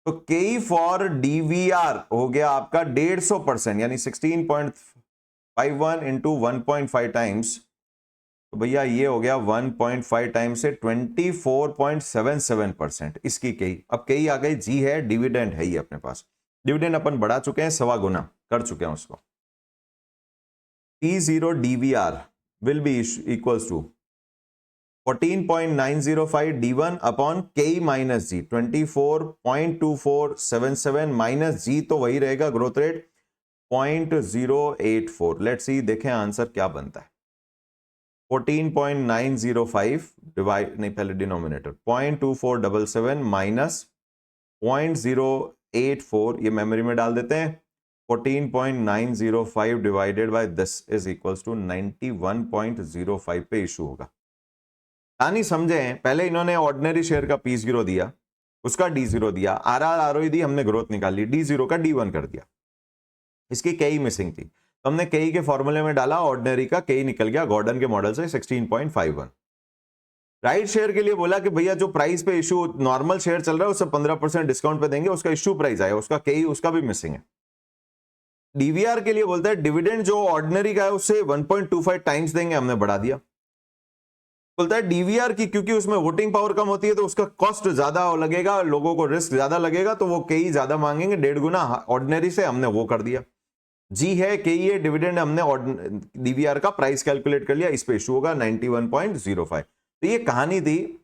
तो केई फॉर डीवीआर हो गया आपका 150%, यानी 16.51 इंटू 1.5 टाइम्स, तो भैया ये हो गया 1.5 टाइम्स से 24.77% इसकी केई। अब केई आ गई, जी है, डिविडेंड है ही अपने पास, डिविडेंड अपन बढ़ा चुके हैं, 1.25 गुना कर चुके हैं उसको। T0 DVR will be equals to 14.905 D1 upon K minus G, 24.2477 minus G, तो वही रहेगा ग्रोथ रेट 0.084। लेट्स सी, देखें आंसर क्या बनता है। 14.905 डिवाइड, नहीं पहले डिनोमिनेटर, 0.2477 माइनस 0.084, ये मेमोरी में डाल देते हैं, 14.905 divided by this is equals to 91.05 पे इशू होगा। नहीं समझे, पहले इन्होंने ऑर्डिनरी शेयर का P0 दिया, उसका D0 दिया, RRROE दी, हमने ग्रोथ निकाली, D0 का D1 कर दिया, इसकी केई मिसिंग थी, तो हमने केई के फॉर्मूले में डाला, ऑर्डिनरी का केई निकल गया गॉर्डन के मॉडल से 16.51। राइट शेयर के लिए बोला कि भैया जो प्राइस पे इशू, नॉर्मल शेयर चल रहा है उससे 15% डिस्काउंट पे देंगे, उसका इशू प्राइस आया, उसका केई, उसका भी मिसिंग है। डीवीआर के लिए बोलता है डिविडेंड जो ऑर्डिनरी का है उससे 1.25 टाइम्स देंगे, हमने बढ़ा दिया। बोलता है डीवीआर की, क्योंकि उसमें वोटिंग पावर कम होती है तो उसका कॉस्ट ज्यादा लगेगा, लोगों को रिस्क ज्यादा लगेगा, तो वो केई ज्यादा मांगेंगे, 1.5 गुना ऑर्डिनरी से, हमने वो कर दिया। जी है, केई है, डिविडेंड, हमने डीवीआर का प्राइस कैलकुलेट कर लिया, इस पे इशू होगा 91.05। तो ये कहानी थी,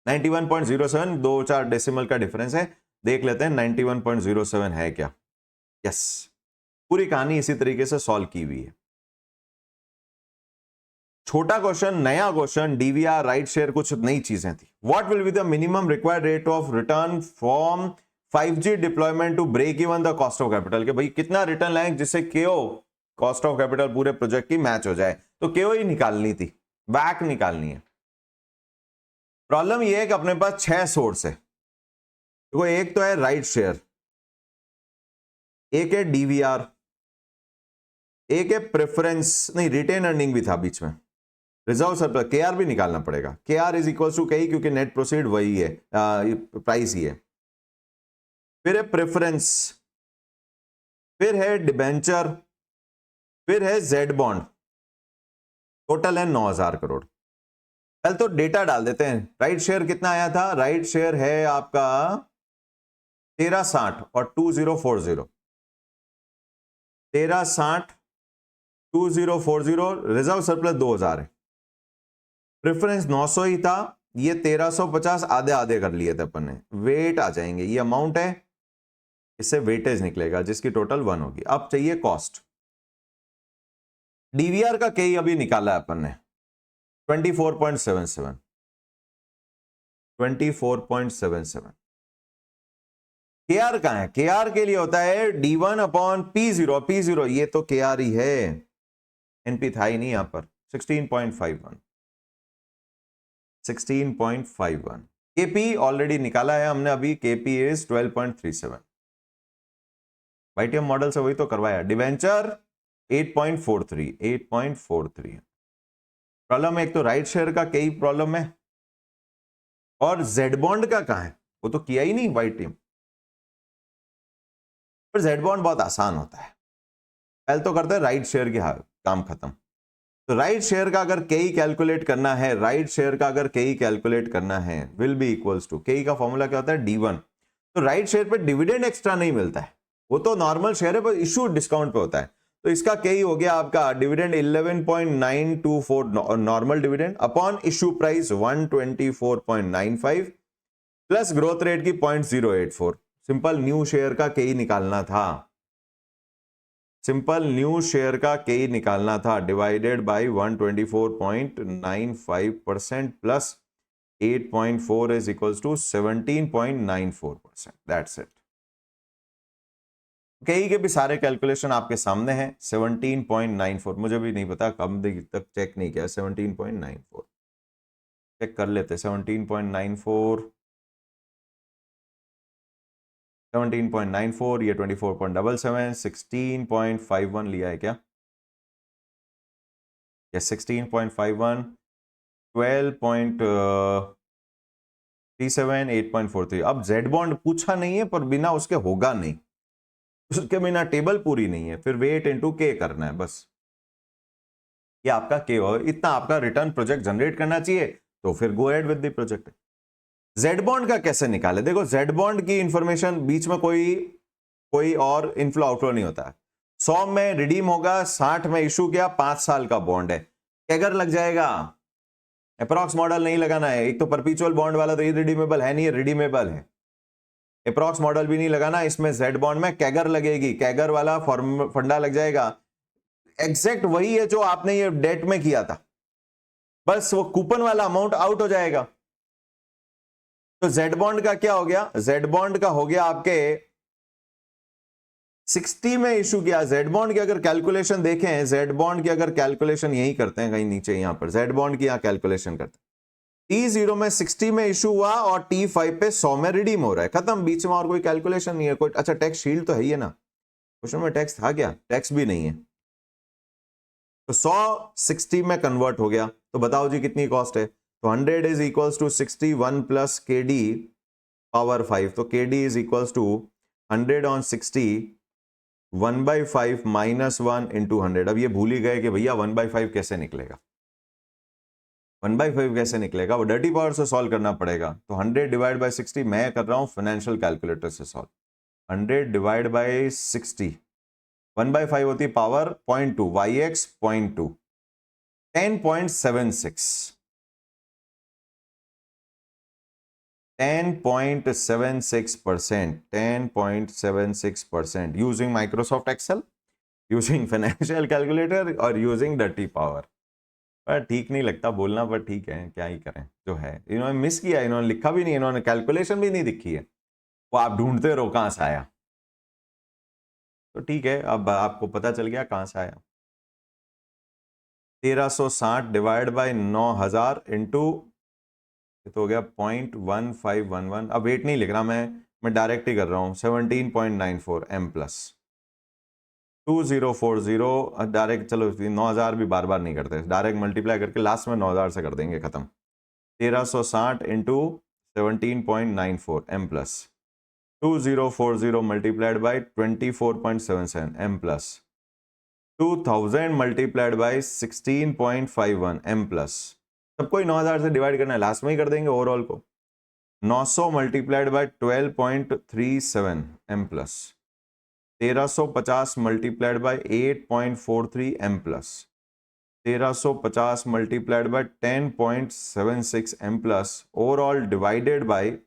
91.07, 2-4 डेसिमल का डिफरेंस है, देख लेते हैं 91.07 है क्या। यस, पूरी कहानी इसी तरीके से सॉल्व की हुई है। छोटा क्वेश्चन, नया क्वेश्चन, डीवीआर, राइट शेयर, कुछ नई चीजें थी। What will be the minimum required rate of return from 5G deployment to break even the cost of capital, के भाई कितना रिटर्न लाएं जिससे केओ, कॉस्ट ऑफ कैपिटल पूरे प्रोजेक्ट की मैच हो जाए, तो केओ ही निकालनी थी, बैक निकालनी है। प्रॉब्लम यह है कि अपने पास 6 सोर्स है, देखो एक तो है राइट शेयर, एक है डीवीआर, एक है प्रेफरेंस, नहीं रिटेन अर्निंग भी था बीच में, रिजर्व सरप्लस, केआर भी निकालना पड़ेगा, केआर इज इक्वल टू केई, क्योंकि नेट प्रोसीड वही है, प्राइस ही है। फिर है प्रेफरेंस, फिर है डिबेंचर, फिर है जेड बॉन्ड, टोटल है 9,000 करोड़। पहले तो डेटा डाल देते हैं, राइट शेयर कितना आया था, राइट शेयर है आपका 1360 और 2040, 1360 2040, रिजर्व सरप्लस 2000 है, प्रेफरेंस 900 ही था, ये 1350, आधे आधे कर लिए थे अपन ने, वेट आ जाएंगे, ये अमाउंट है, इससे वेटेज निकलेगा जिसकी टोटल 1 होगी। अब चाहिए कॉस्ट, डीवीआर का केई अभी निकाला है अपन ने 24.77, 24.77। केआर कहां है, केआर के लिए होता है D1 अपॉन P0, P0 ये तो केआर ही है, एनपी था ही नहीं यहां पर, 16.51, 16.51। केपी ऑलरेडी निकाला है हमने अभी, केपी इज 12.37, वाईटीएम मॉडल से वही तो करवाया। डिवेंचर 8.43, 8.43। प्रॉब्लम है, एक तो राइट शेयर का कई प्रॉब्लम है, और जेड बॉन्ड का कहां है, वो तो किया ही नहीं वाईटीएम, पर जेड बॉन्ड बहुत आसान होता है, पहले तो करते हैं राइट शेयर की, काम खत्म। तो राइट शेयर का अगर केई कैलकुलेट करना है, राइट शेयर का अगर केई कैलकुलेट करना है, विल बी इक्वल्स टू, केई का फॉर्मूला क्या होता है, D1। तो राइट शेयर पे डिविडेंड एक्स्ट्रा नहीं मिलता है, वो तो नॉर्मल शेयर है, पर इशू डिस्काउंट पे होता है, तो इसका केई हो गया आपका dividend 11.924 normal dividend upon issue price 124.95 plus growth rate की 0.084। सिंपल न्यू शेयर का केई निकालना था, सिंपल न्यू शेयर का के निकालना था, divided by 124.95% plus 8.4 is equals to 17.94%। That's it. KE के भी सारे कैलकुलेशन आपके सामने हैं। 17.94, मुझे भी नहीं पता, कब तक चेक नहीं किया। 17.94 चेक कर लेते। 17.94, 17.94, ये 24.77, 16.51 लिया है क्या? या 16.51, 12.37, 8.43। अब जेड बॉन्ड पूछा नहीं है, पर बिना उसके होगा नहीं, उसके बिना टेबल पूरी नहीं है। फिर वेट इंटू के करना है बस। ये आपका के हो, इतना आपका रिटर्न प्रोजेक्ट जनरेट करना चाहिए, तो फिर go ahead with the project. Z bond का कैसे निकाले? देखो, जेड बॉन्ड की इंफॉर्मेशन बीच में कोई और इनफ्लो आउटफ्लो नहीं होता है। 100 में रिडीम होगा, 60 में इशू किया, 5 साल का बॉन्ड है, कैगर लग जाएगा। अप्रॉक्स मॉडल नहीं लगाना है। एक तो परपीचुअल बॉन्ड वाला तो इरिडीमेबल है नहीं, रिडीमेबल है। अप्रॉक्स मॉडल भी नहीं लगाना। इसमें जेड बॉन्ड में कैगर लगेगी, कैगर वाला फंडा लग जाएगा। एग्जैक्ट वही है जो आपने ये डेट में किया था, बस वो कूपन वाला अमाउंट आउट हो जाएगा। तो जेड बॉन्ड का क्या हो गया? जेड बॉन्ड का हो गया आपके 60 में इशू किया। जेड बॉन्ड की अगर कैलकुलेशन देखें, जेड बॉन्ड की अगर कैलकुलेशन यही करते हैं कहीं नीचे, यहां पर जेड बॉन्ड की यहां कैलकुलेशन करते हैं। T0 में 60 में इशू हुआ और T5 पे 100 में रिडीम हो रहा है, खत्म। बीच में और कोई कैलकुलेशन नहीं है। कोई अच्छा टैक्स शील्ड तो है ही है ना? क्वेश्चन में टैक्स था क्या? टैक्स भी नहीं है। तो 100 60 में कन्वर्ट हो गया, तो बताओ जी कितनी कॉस्ट है? तो 100 is equals to 61 plus K D power 5। तो K D is equals to 100 on 60, 1/5 minus 1 into 100। अब ये भूल ही गए कि भैया 1/5 कैसे निकलेगा। 1/5 कैसे निकलेगा? वो डर्टी पावर से सॉल्व करना पड़ेगा। तो 100 डिवाइड बाय 60 मैं कर रहा हूं फाइनेंशियल कैलकुलेटर से सॉल्व। 100 डिवाइड बाय 60, 1/5 होती है power 0.2, yx 0.2, 10.76, 10.76%, 10.76% using Microsoft Excel, using financial calculator और यूजिंग डर्टी पावर। पर ठीक नहीं लगता बोलना, पर ठीक है, क्या ही करें, जो है। इन्होंने मिस किया, इन्होंने लिखा भी नहीं, इन्होंने कैलकुलेशन भी नहीं दिखी है, वो आप ढूंढते रहो कहां से आया। तो ठीक है, अब आपको पता चल गया कहां से आया। 1360 डिवाइड बाय 9000 इंटू, तो हो गया 0.1511। अब वेट नहीं लिख रहा मैं डायरेक्ट ही कर रहा हूं। 17.94 m प्लस 2040 डायरेक्ट। चलो 9000 भी बार बार नहीं करते, डायरेक्ट मल्टीप्लाई करके लास्ट में 9000 से कर देंगे, खत्म। 1360 into 17.94 m plus 2040 multiplied by 24.77 m plus 2000 multiplied by 16.51 m plus. सबको ही 9000 से डिवाइड करना है, लास्ट में ही कर देंगे ओवरऑल को। 900 multiplied by 12.37 m plus 1350 multiplied by 8.43 m plus 1350 multiplied by 10.76 m plus overall divided by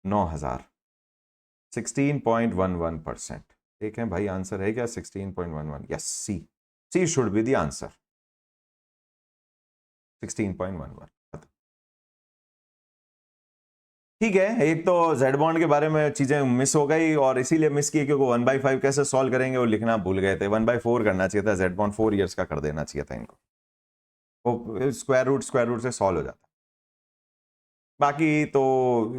9000, 16.11%। ठीक है भाई, आंसर है क्या? 16.11। Yes, C should be the answer, 16.11। ठीक है, एक तो जेड बॉन्ड के बारे में चीजें मिस हो गई, और इसीलिए मिस की क्योंकि 1/5 कैसे सॉल्व करेंगे वो लिखना भूल गए थे। 1/4 करना चाहिए था, जेड बॉन्ड 4 इयर्स का कर देना चाहिए था इनको, वो स्क्वायर रूट से सॉल्व हो जाता। बाकी तो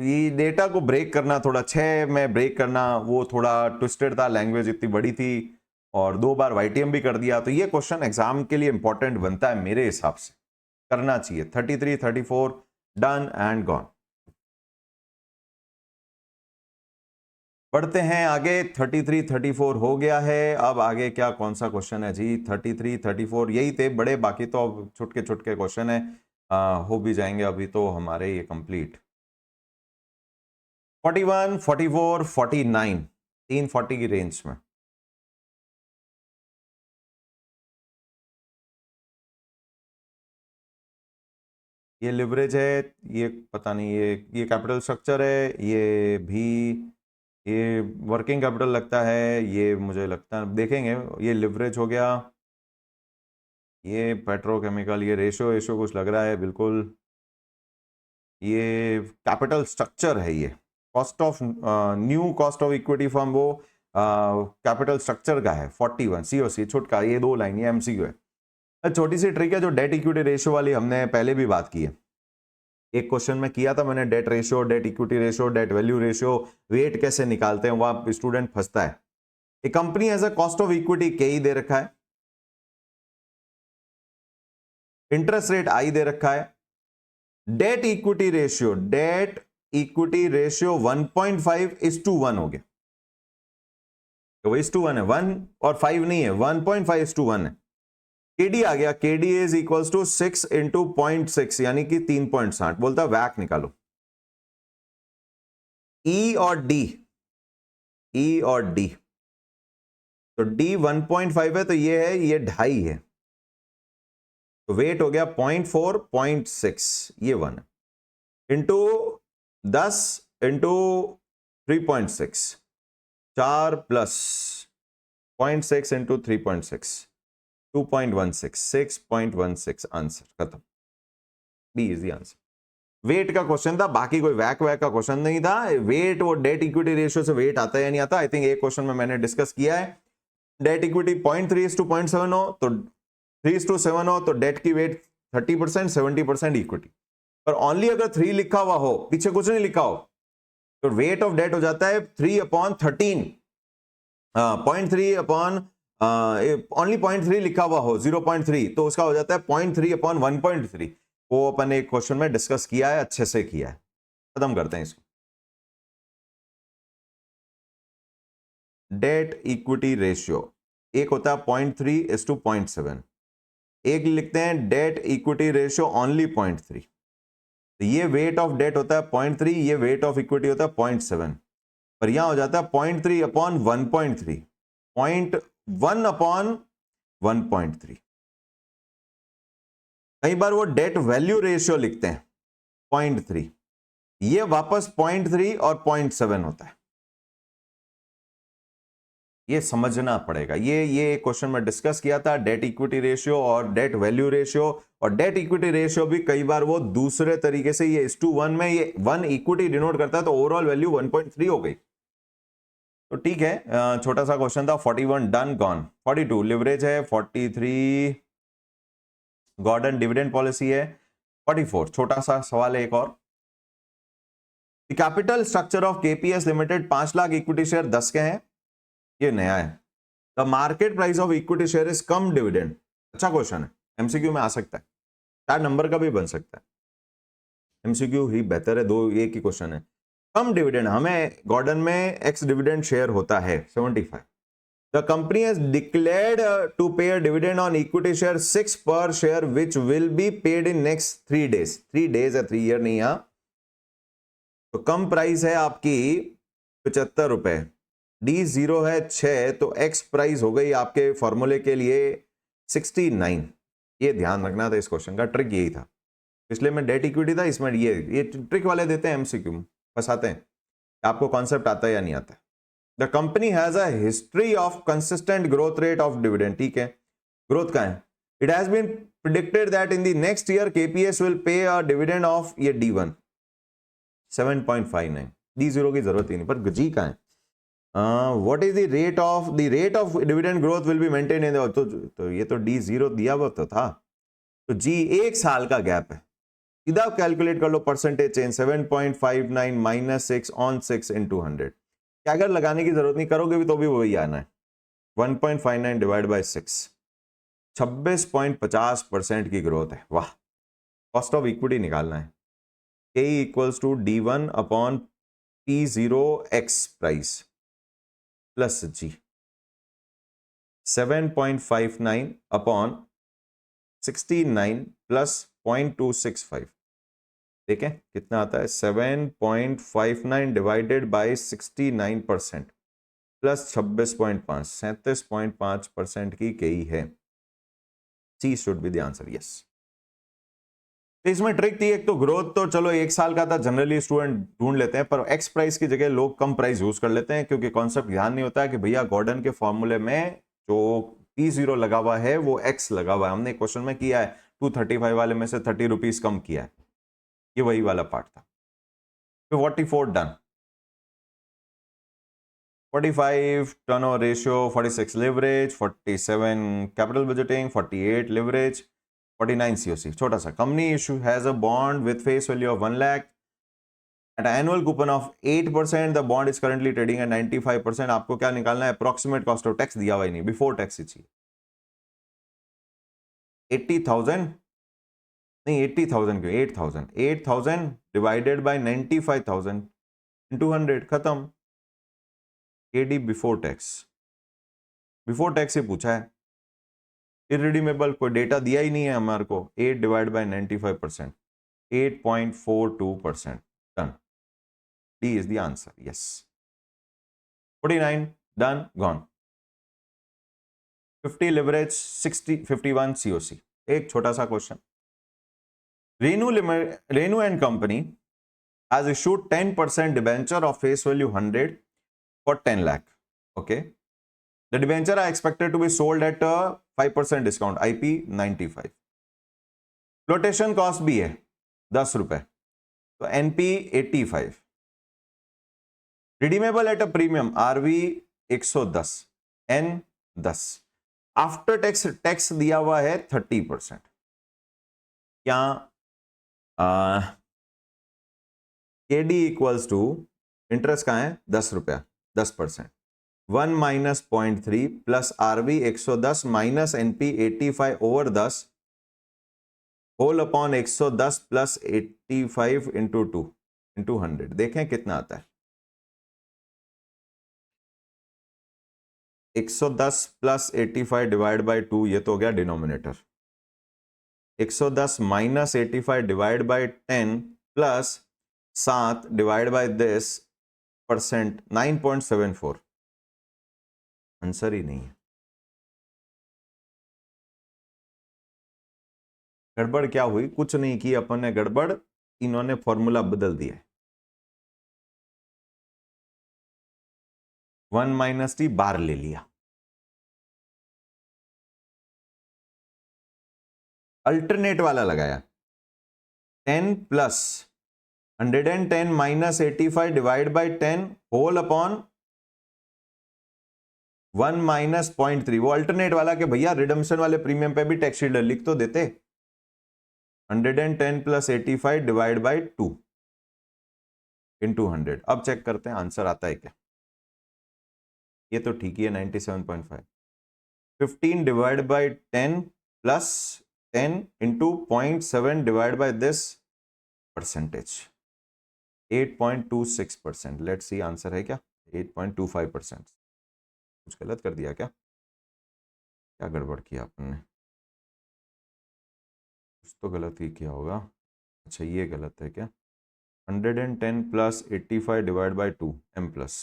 ये डेटा को ब्रेक करना, थोड़ा 6 में ब्रेक करना, वो थोड़ा ट्विस्टेड था, लैंग्वेज इतनी बड़ी थी, और 2 बार YTM भी कर दिया। तो ये क्वेश्चन एग्जाम के लिए इंपॉर्टेंट बनता है मेरे हिसाब से, करना चाहिए। 33, 34 डन एंड गॉन। बढ़ते हैं आगे। 33, 34 हो गया है। अब आगे क्या, कौन सा क्वेश्चन है जी? 33, 34 यही थे बड़े, बाकी तो अब छुटके छुटके क्वेश्चन है, हो भी जाएंगे अभी तो हमारे ये कंप्लीट। 41, 44, 49, 340 की रेंज में। ये लिवरेज है, ये पता नहीं, ये कैपिटल स्ट्रक्चर है, ये भी ये वर्किंग कैपिटल लगता है, ये मुझे लगता है देखेंगे। ये लिवरेज हो गया, ये पेट्रोकेमिकल, ये रेशो रेशो कुछ लग रहा है बिल्कुल। ये कैपिटल स्ट्रक्चर है, ये cost of new cost of equity form वो कैपिटल स्ट्रक्चर का है 41 सीओसी छुटका। ये 2 लाइन ये एमसीक्यू है। छोटी सी ट्रिक है जो डेट इक्विटी रेशियो वाली हमने पहले भी बात की है। एक क्वेश्चन में किया था मैंने, debt ratio, debt equity ratio, debt value ratio, weight कैसे निकालते हैं, वहां स्टूडेंट फंसता है। A company has a cost of equity के दे रखा है, इंटरेस्ट रेट आई दे रखा है, डेट इक्विटी रेशियो 1.5:1 हो गया। तो वो 1:1 है, 1 और 5 नहीं है, 1.5:1 है। केडी आ गया, KD is equals to 6 into 0.6 यानी कि 3.60। बोलता वैक निकालो। ई और डी, ई और डी, तो डी 1.5 है तो ये है, ये 2.5 है, तो वेट हो गया 0.4, 0.6, ये 1 है, into 10 into 3.6, 4 plus 0.6 into 3.6, 2.16, 6.16 answer खत्म। B is the answer. Weight का क्वेश्चन था, बाकी कोई वैक वैक का क्वेश्चन नहीं था। वेट वो डेट इक्विटी रेशियो से वेट आता है या नहीं आता, आई थिंक एक क्वेश्चन में मैंने डिस्कस किया है। डेट इक्विटी 0.3:0.7 हो तो 3:7 हो तो डेट की वेट 30%, 70% इक्विटी। पर ओनली अगर 3 लिखा हुआ हो, पीछे कुछ नहीं लिखा हो, तो वेट ऑफ डेट हो जाता है 3/13, 0.3 ओनली 0.3 लिखा हुआ हो, 0.3, तो उसका हो जाता है 0.3/1.3। वो अपन एक क्वेश्चन में डिस्कस किया है, अच्छे से किया है। खत्म करते हैं इसको। डेट इक्विटी रेशियो एक होता है 0.3:0.7, एक लिखते हैं डेट इक्विटी रेशियो ओनली 0.3। तो ये वेट ऑफ डेट होता है 0.3, ये वेट ऑफ इक्विटी होता है 0.7, पर यहां हो जाता है 0.3/1.3, 0.1/1.3। कई बार वो डेट वैल्यू रेशियो लिखते हैं 0.3, ये वापस 0.3 और 0.7 होता है। ये समझना पड़ेगा। ये क्वेश्चन में डिस्कस किया था, डेट इक्विटी रेशियो और डेट वैल्यू रेशियो। और डेट इक्विटी रेशियो भी कई बार वो दूसरे तरीके से, ये 1:1 में ये 1 इक्विटी डिनोट करता है, तो ओवरऑल वैल्यू 1.3 हो गई। तो ठीक है, छोटा सा क्वेश्चन था। 41 डन गॉन। 42 लिवरेज है, 43 गॉर्डन डिविडेंड पॉलिसी है, 44 छोटा सा सवाल है एक और। The capital structure of KPS limited 5 lakh equity share 10 के हैं, ये नया है। The market price of equity share is come dividend. अच्छा क्वेश्चन है, एमसीक्यू में आ सकता है, 4 नंबर का भी बन सकता है। एमसीक्यू ही बेहतर है, 2 एक ही क्वेश्चन है। कम डिविडेंड, हमें गॉर्डन में एक्स डिविडेंड शेयर होता है 75। The company has declared to pay a dividend on equity share 6 per share which will be paid in next 3 days. 3 days है, 3 ईयर नहीं है। तो कम प्राइस है आपकी 75 रुपए, डी 0 है 6, तो एक्स प्राइस हो गई आपके फॉर्मूले के लिए 69। ये ध्यान रखना था, इस क्वेश्चन का ट्रिक यही था। पिछले में डेट इक्विटी था, इसमें ये ट्रिक वाले देते हैं एमसीक्यू में, फंसाते हैं। आपको कॉन्सेप्ट आता है या नहीं आता है। The company has a history of consistent growth rate of dividend. ठीक है, ग्रोथ का है। It has been predicted that in the next year KPS will pay a dividend of, ये D1 7.59। D0 की जरूरत ही नहीं, पर जी का है। What is the rate of dividend growth will be maintain इन, तो ये तो D0 दिया हुआ तो था। तो जी 1 साल का गैप है, सीधा कैलकुलेट कर लो percentage change, 7.59 minus 6 on 6 into 100। CAGR लगाने की जरूरत नहीं, करोगे भी तो भी वही आना है। 1.59 डिवाइड बाय 6, 26.50% की ग्रोथ है। वाह, कॉस्ट ऑफ इक्विटी निकालना है। K equals to D1 upon P0 x price plus G, 7.59 upon 69 plus 0.265। देखें कितना आता है, 7.59 डिवाइडेड बाय 69% प्लस 26.5, 37.5% की कई है। C should be the answer, yes. तो इसमें ट्रिक थी, एक तो ग्रोथ तो चलो एक साल का था, जनरली स्टूडेंट ढूंढ लेते हैं, पर एक्स प्राइस की जगह लोग कम प्राइस यूज कर लेते हैं, क्योंकि कॉन्सेप्ट ध्यान नहीं होता है कि भैया गॉर्डन के फॉर्मूले में जो P0 लगा हुआ है वो एक्स लगा हुआ है। हमने क्वेश्चन में किया है 235 वाले में से 30 रुपीज कम किया है, ये वही वाला पार्ट था। तो 44 done, 45 turnover ratio, 46 leverage, 47 capital budgeting, 48 leverage, 49 COC। छोटा सा, company issue has a bond with face value of 1 lakh at an annual coupon of 8%, the bond is currently trading at 95%। आपको क्या निकालना है? approximate cost of tax दिया हुआ ही नहीं, before tax ही चाहिए। 80,000 नहीं, 80,000 क्यों, 8,000, 8,000 डिवाइडेड बाय 95,000 इंटू 100, खत्म। KD before tax, before tax ही पूछा है, इरिडीमेबल कोई डेटा दिया ही नहीं है हमारे को। 8 divide by 95%, 8.42%, done. D is the answer, yes. 49 done, gone. 50 leverage, 60 51 COC. एक छोटा सा question, Renu and company has issued 10% debenture of face value 100 for 10 lakh, okay? The debenture are expected to be sold at a 5% discount, IP 95। Flotation cost भी है 10 रुपए, तो NP 85। Redeemable eight a premium, RV 110, N 10। After tax, tax दिया हुआ है 30%। क्या KD equals to, interest का है 10 रुपया, 10%, 1 minus 0.3 plus RV 110 minus NP 85 over 10 whole upon 110 plus 85 into 2 into 100। देखें कितना आता है। 110 प्लस 85 डिवाइड बाय 2, ये तो हो गया denominator. 110 minus 85 divide by 10 plus 7 divide by this percent, 9.74। Answer ही नहीं है। गड़बड़ क्या हुई? कुछ नहीं की अपन ने गड़बड़, इन्होंने फॉर्मूला बदल दिया। 1 माइनस टी बार ले लिया, अल्टरनेट वाला लगाया। 10 plus 110 minus 85 divide by 10 whole upon 1 minus 0.3, वो अल्टरनेट वाला के भैया रिडम्पशन वाले प्रीमियम पे भी टैक्स शीट लिख तो देते। 110 प्लस 85 डिवाइड बाय 2 इंटू 100। अब चेक करते हैं आंसर आता है क्या। ये तो ठीक ही है, 97.5। 15 divide by 10 plus 10 into 0.7 divide by this percentage, 8.26%। Let's see answer है क्या, 8.25%। कुछ गलत कर दिया क्या? क्या गड़बड़ किया आपने? कुछ तो गलत ही किया होगा। अच्छा, ये गलत है क्या? 110 plus 85 divide by 2 m plus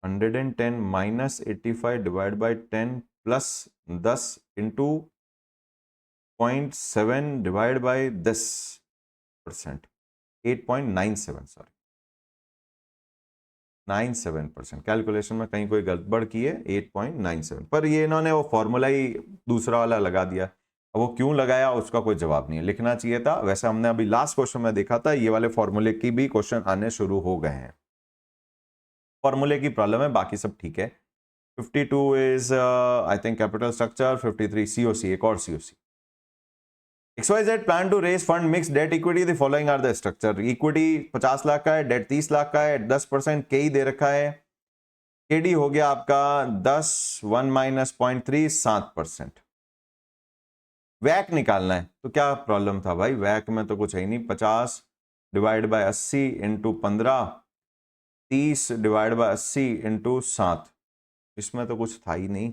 110 minus 85 divide by 10 plus 10 into 0.7 divide by this percent, 8.97, sorry 97%। Calculation में कहीं कोई गड़बड़ की है, 8.97, पर ये इन्होंने वो फॉर्मूला ही दूसरा वाला लगा दिया। अब वो क्यों लगाया उसका कोई जवाब नहीं है, लिखना चाहिए था। वैसे हमने अभी लास्ट क्वेश्चन में देखा था, ये वाले फॉर्मूले की भी क्वेश्चन आने शुरू हो गए हैं। फॉर्मूले की प्रॉब्लम है, बाकी सब ठीक है। 52 is I think capital structure, 53 COC, एक और COC। XYZ plan to raise fund mix debt equity, the following are the structure। Equity 50 lakh का है, डेट 30 लाख का है, 10% के ही दे रखा है। केडी हो गया आपका 10, 1 माइनस 0.3, 7%। वैक निकालना है, तो क्या प्रॉब्लम था भाई? वैक में तो कुछ है ही नहीं। 50 divide by 80 into 15, 30 divide by 80 into 7, इसमें तो कुछ था ही नहीं।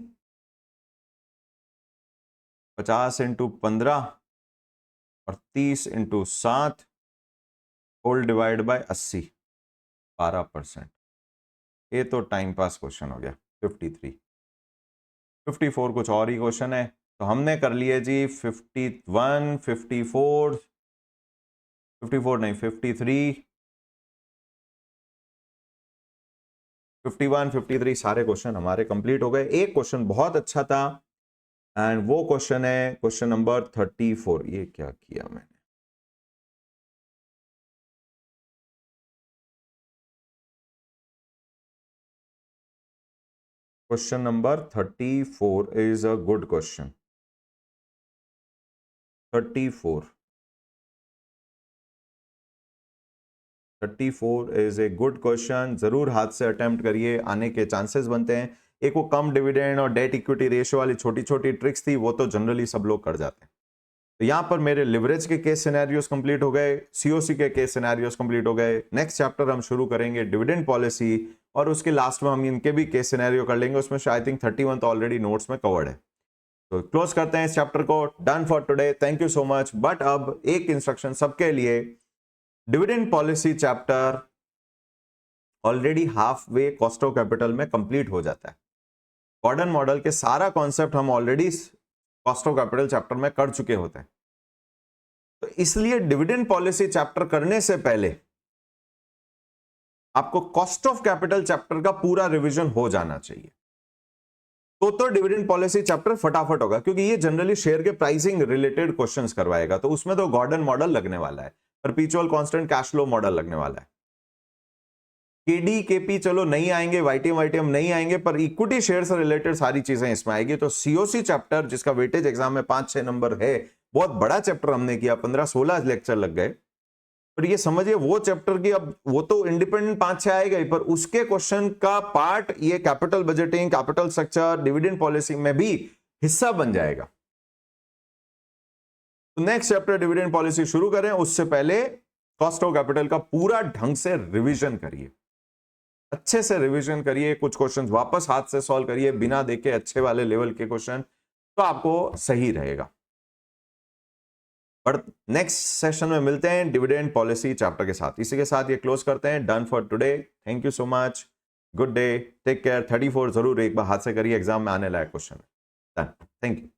50 इंटू 15 और 30 इंटू 7 होल डिवाइड बाय 80, 12%। ये तो टाइम पास क्वेश्चन हो गया। 53, 54 कुछ और ही क्वेश्चन है, तो हमने कर लिए जी 51, 54 नहीं 53, 51, 53 सारे क्वेश्चन हमारे कंप्लीट हो गए। एक क्वेश्चन बहुत अच्छा था एंड वो क्वेश्चन है क्वेश्चन नंबर 34। ये क्या किया मैंने, question number 34 is a good question. 34 is a good question. जरूर हाथ से अटेम्प्ट करिए, आने के चांसेस बनते हैं। एक वो कम डिविडेंड और डेट इक्विटी रेशियो वाली छोटी छोटी ट्रिक्स थी, वो तो जनरली सब लोग कर जाते हैं। तो यहां पर मेरे लिवरेज के केस सिनेरियोस कंप्लीट हो गए, सीओसी के केस सिनेरियोस कंप्लीट हो गए। नेक्स्ट चैप्टर हम शुरू करेंगे डिविडेंड पॉलिसी, और उसके लास्ट में हम इनके भी केस सिनेरियो कर लेंगे। उसमें आई थिंक 31 तो ऑलरेडी नोट्स में कवर्ड है। तो क्लोज करते हैं इस चैप्टर को। Done for today, thank you so much. But अब एक इंस्ट्रक्शन सबके लिए, dividend policy chapter already half way cost of capital में कंप्लीट हो जाता है। गॉर्डन मॉडल के सारा कॉन्सेप्ट हम already cost of capital chapter में कर चुके होते हैं। तो इसलिए डिविडेंड पॉलिसी चैप्टर करने से पहले आपको कॉस्ट ऑफ कैपिटल चैप्टर का पूरा रिवीजन हो जाना चाहिए। तो डिविडेंड पॉलिसी चैप्टर फटाफट होगा, क्योंकि ये जनरली शेयर के प्राइसिंग रिलेटेड क्वेश्चंस करवाएगा। तो उसमें तो गॉर्डन मॉडल लगने वाला है, perpetual constant cash flow model लगने वाला है। केडी केपी चलो नहीं आएंगे, वाईटीएम नहीं आएंगे, पर इक्विटी शेयर से रिलेटेड सारी चीजें इसमें आएगी। तो सीओसी चैप्टर जिसका वेटेज एग्जाम में 5-6 नंबर है, बहुत बड़ा चैप्टर हमने किया, 15-16 लेक्चर लग गए। पर ये समझिए वो चैप्टर की, अब वो तो इंडिपेंडेंट 5-6 आएगा ही, पर उसके क्वेश्चन का पार्ट ये capital budgeting, capital structure, dividend policy में भी हिस्सा बन जाएगा। तो नेक्स्ट चैप्टर डिविडेंड पॉलिसी शुरू करें, उससे पहले कॉस्ट ऑफ कैपिटल का पूरा ढंग से रिवीजन करिए, अच्छे से रिवीजन करिए। कुछ क्वेश्चंस वापस हाथ से सॉल्व करिए बिना देखे, अच्छे वाले लेवल के क्वेश्चन, तो आपको सही रहेगा। पर नेक्स्ट सेशन में मिलते हैं डिविडेंड पॉलिसी चैप्टर के साथ। इसी के साथ ये क्लोज करते हैं। Done for today, thank you so much, good day, take care. 34 जरूर एक बार हाथ से करिए, एग्जाम में आने लायक क्वेश्चन है। Done, thank you.